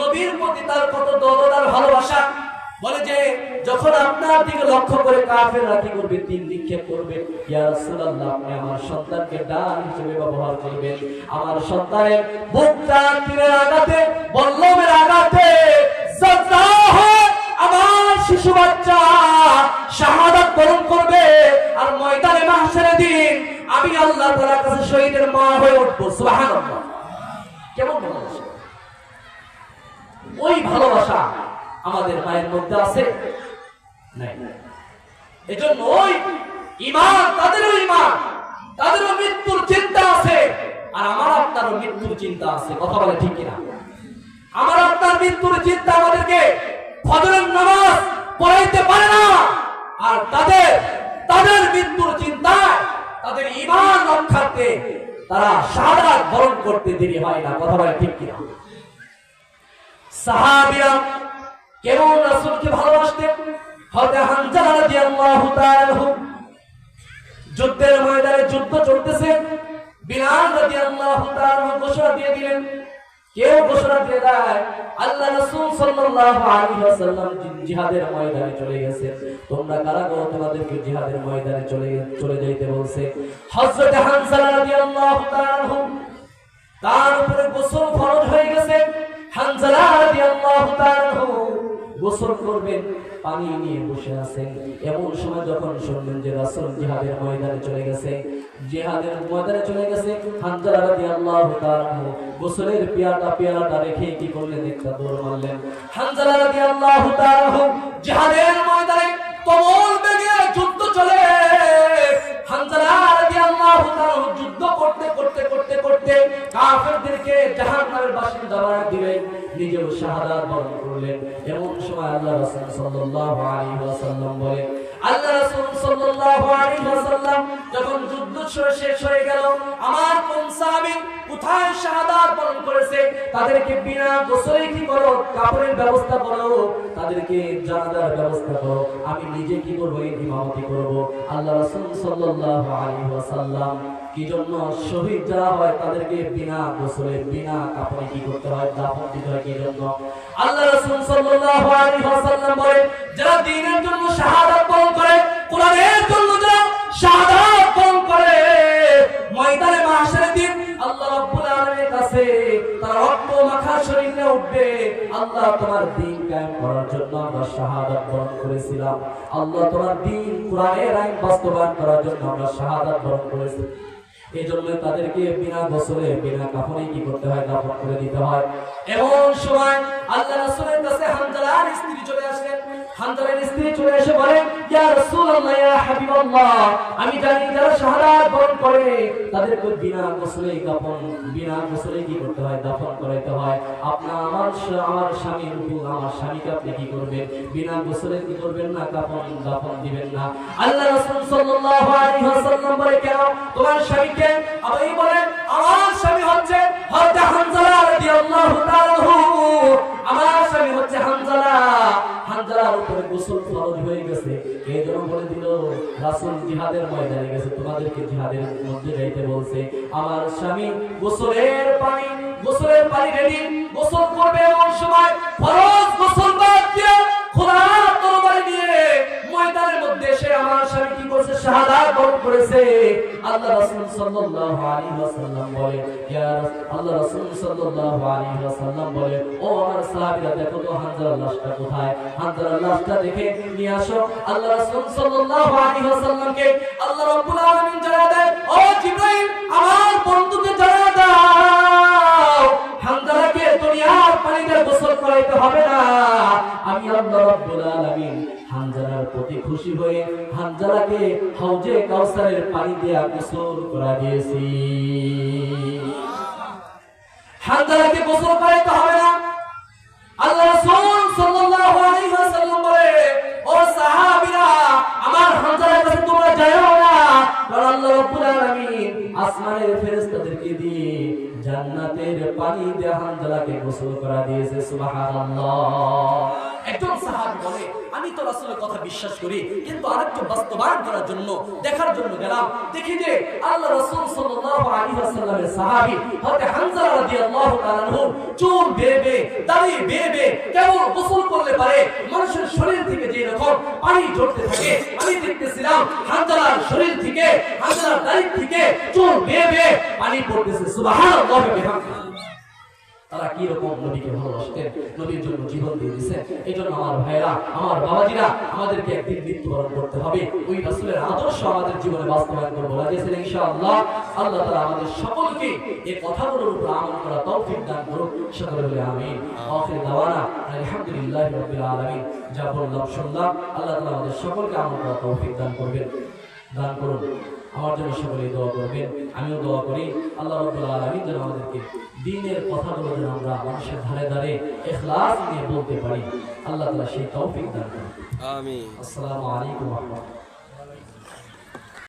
নবীর প্রতি তার কত দরদ আর ভালোবাসা। বলে যে যখন আপনার দিকে লক্ষ্য করে কাফেররা কি করবে? তীর নিক্ষেপ করবে। ইয়া রাসূলুল্লাহ, আপনি আমার সন্তানকে ডাল হিসেবে ব্যবহার করবেন। আমার সন্তানের বুকটা তীরের আঘাতে, বল্লমের আঘাতে জখম হয়, আমার শিশু বাচ্চা শাহাদাত বরণ করবে, আর ময়দানে মাহশারের দিন আমি আল্লাহ তাআলার কাছে শহীদের মা হয়ে উঠবো। সুবহানাল্লাহ। কেমন ভালোবাসা! ওই ভালোবাসা আমাদের মায়ের মধ্যে আছে নাই? এজন্য ওই ঈমান, তাদেরও মৃত্যুর চিন্তা আছে, আর আমার আপনারও মৃত্যুর চিন্তা আছে। কথা বলে ঠিক কিনা? আমার আপনার মৃত্যুর চিন্তা আমাদেরকে ফজরের নামাজ পড়াইতে পারে না, আর তাদের মৃত্যুর চিন্তায় তাদের ঈমান রক্ষার্থে তারা শাহাদাত বরণ করতে দেরি হয় না। কথা বলে ঠিক কিনা? সাহাবীরা কেমন রাসূলকে ভালোবাসতেন? হযরত হানজালা রাদিয়াল্লাহু তাআলা আনহু, যুদ্ধের ময়দানে যুদ্ধ চলতেছে, বিলাল রাদিয়াল্লাহু তাআলা আনহু ঘোষণা দিয়ে দিলেন। কেউ ঘোষণা দিয়ে দেয় আল্লাহ রাসূল সাল্লাল্লাহু আলাইহি ওয়াসাল্লাম জিহাদের ময়দানে চলে গেছে, তোমরা কারা গো তোমাদেরকে জিহাদের ময়দানে চলে যাইতে বলছে? হযরত হানজালা রাদিয়াল্লাহু তাআলা আনহু, তার উপরে গোসল ফরজ হয়ে গেছে। হানজালা রাদিয়াল্লাহু তাআলা আনহু গোসল করবেন, পানি নিয়ে বসে আছেন। এমন সময় যখন শুনলেন যে রাসূল জিহাদের ময়দানে চলে গেছে, হানজালা রাদিয়াল্লাহু তাআলা আনহু গোসলের পেয়ালাটা রেখে কি করলেন? একটা দৌড় মারলেন। হানজালা রাদিয়াল্লাহু তাআলা আনহু জিহাদের ময়দানে তুমুল বেগে যুদ্ধ চলে। হানজালা রাদিয়াল্লাহু তাআলা আনহু যুদ্ধ করতে কাফেরদেরকে জাহান্নামের বাসিন্দা বানিয়ে দিলেন, নিজেও শাহাদাত বরণ করলেন। এমন সময় আল্লাহ রাসূল সাল্লাল্লাহু আলাইহি ওয়াসাল্লাম বলে, আল্লাহ রাসূল সাল্লাল্লাহু আলাইহি ওয়াসাল্লাম যখন যুদ্ধ শেষ হয়ে গেল, আমার কোন সাহাবী কোথায় শাহাদাত বরণ করেছে তাদেরকে বিনা গোসলে কি করো? কাপড়ের ব্যবস্থা করো, তাদেরকে জানাজার ব্যবস্থা করো, আমি নিজে কি করব? ইমামতি করব। আল্লাহ রাসূল সাল্লাল্লাহু আলাইহি ওয়াসাল্লাম কি জন্য শহীদ যারা হয় তাদেরকে বিনা গোসলে বিনা কাপড়ে কি করতে হয়? দাফন দিতে হয়। কি জন্য? আল্লাহ রাসূল সাল্লাল্লাহু আলাইহি ওয়াসাল্লাম বলে, যারা দ্বীনের জন্য শাহাদাত বরণ করে, কোরআনের জন্য যারা শাহাদাত বরণ করে, ময়দানে মাহশারের দিন আল্লাহ রাব্বুল আলামিনের কাছে তার রক্ত মাখা শরীর নিয়ে উঠবে, আল্লাহ তোমার দ্বীন কায়েম করার জন্য আমরা শাহাদাত বরণ করেছিলাম, আল্লাহ তোমার দ্বীন কোরআনের আইন বাস্তবায়ন করার জন্য আমরা শাহাদাত বরণ করেছি। এই জন্য তাদেরকে বিনা গোসলে বিনা কাফনে কি করতে হয়? দাফন করে দিতে হয়। এমন সময় আল্লাহ রাসূলের কাছে হানজালার স্ত্রী চলে আসলেন। হানজালার স্ত্রী চলে এসে বলে, ইয়া রাসূলুল্লাহ, ইয়া হাবিবাল্লাহ, আমি জানি যারা শাহাদাত বরণ করে তাদেরকে বিনা গোসলে কি করতে হয়, দাফন করাইতে হয়। আপনার আমার স্বামীর উপর, আমার স্বামীকে আপনি কি করবেন? বিনা গোসলে কি করবেন না, দাফন দিবেন না। আল্লাহ রাসূল সাল্লাল্লাহু আলাইহি ওয়াসাল্লাম বলে, কেন তোমার স্বামীকে? আবার বলে, আমার স্বামী হচ্ছে হযরত হানজালা রাদিয়াল্লাহু তাআলা আনহু, আমার স্বামী হচ্ছে হানজালা। হানজালার উপরে গোসল ফরজ হয়ে গেছে। এই জন্য বলে দিল, রাসূল জিহাদের ময়দানে গেছে, তোমাদেরকে জিহাদের মধ্যে যাইতে বলছে। আমার স্বামী গোসলের পানি রেডি, গোসল করবে এমন সময় ফরজ গোসল বাদ দিয়ে খোলা তরবারি নিয়ে ময়দানের মধ্যে এসে আমার স্বামী কি করছে? শাহাদাত বরণ করেছে। আল্লাহ রাসূল সাল্লাল্লাহু আলাইহি ওয়াসাল্লাম বলে, আল্লাহ রাসূল সাল্লাল্লাহু আলাইহি ওয়াসাল্লাম বলে, ও আমার সাহাবীরা, দেখো তো হানজালার লাশটা কোথায়? হানজালার লাশটা দেখে নিয়ে আসো। আল্লাহ রাসূল সাল্লাল্লাহু আলাইহি ওয়াসাল্লামকে আল্লাহ রাব্বুল আলামিন জানায় দেয়, ও জিবরাইল, আমার বন্ধুকে জানায় দাও হানজালাকে দুনিয়ার পানিতে গোসল করাইতে হবে না। আমি আল্লাহ রাব্বুল আলামিন হানজালার প্রতি খুশি হয়ে হানজালাকে হাউজে কাউসারের পানি দিয়ে গোসল করা দিয়েছি। হানজালাকে গোসল করাইতে হবে না। আল্লাহ রাসূল সাল্লাল্লাহু আলাইহি ওয়াসাল্লাম বলে, ও সাহাবীরা, আমার হানজালার কাছে তোমরা যাও না, কারণ আল্লাহ রাব্বুল আলামিন আসমানের ফেরেশতাদেরকে দিয়ে জান্নাতের পানি দিয়ে হানজালাকে গোসল করা দিয়েছে। সুবহানাল্লাহ। একজন সাহাবী বলে, আমি তো রাসূলের কথা বিশ্বাস করি, কিন্তু আরেকটু বাস্তবায়ন করার জন্য দেখার জন্য গেলাম, দেখি যে আল্লাহ রাসূল সাল্লাল্লাহু আলাইহি ওয়াসাল্লামের সাহাবী হযরত হানজালা রাদিয়াল্লাহু তাআলা আনহু চুল বেবে, দাড়ি বেবে কেবল গোসল করলে পারে মানুষের শরীর থেকে যে রকম পানি ঝরতে থাকে, আমি দেখতেছিলাম হানজালার শরীর থেকে, হানজালার দাড়ি থেকে চুল বেবে পানি পড়তেছে। সুবহানাল্লাহ। তারা কি রকম নবীকে ভালোবাসতেন, নবীর জন্য জীবন দিয়ে দিয়েছেন। এই জন্য আমার ভাইরা, আমার বাবাজিরা, আমাদেরকে একদিন মৃত্যুবরণ করতে হবে। ওই রাসূলের আদর্শ আমাদের জীবনে বাস্তবায়ন করবো বলা গেছেন ইনশাআল্লাহ। আল্লাহ তাআলা আমাদের সকলকে এই কথাগুলোর উপর আমল করা তৌফিক দান করুন। সকলে বলে আমিন। আখির দাওয়ানা আলহামদুলিল্লাহি রাব্বিল আলামিন। যা বললাম শুনলাম, আল্লাহ তাআলা আমাদের সকলকে আমল করা তৌফিক দান করুন। আমার জন্য সকলে দোয়া করবেন, আমিও দোয়া করি আল্লাহ রাব্বুল আলামিন যেন আমাদেরকে দ্বীনের কথাগুলো যেন আমরা মানুষের ধারে ধারে ইখলাস নিয়ে বলতে পারি। আল্লাহ তাআলা সেই তৌফিক দান করুন। আমিন। আসসালামু আলাইকুম ওয়া রাহমাতুল্লাহ।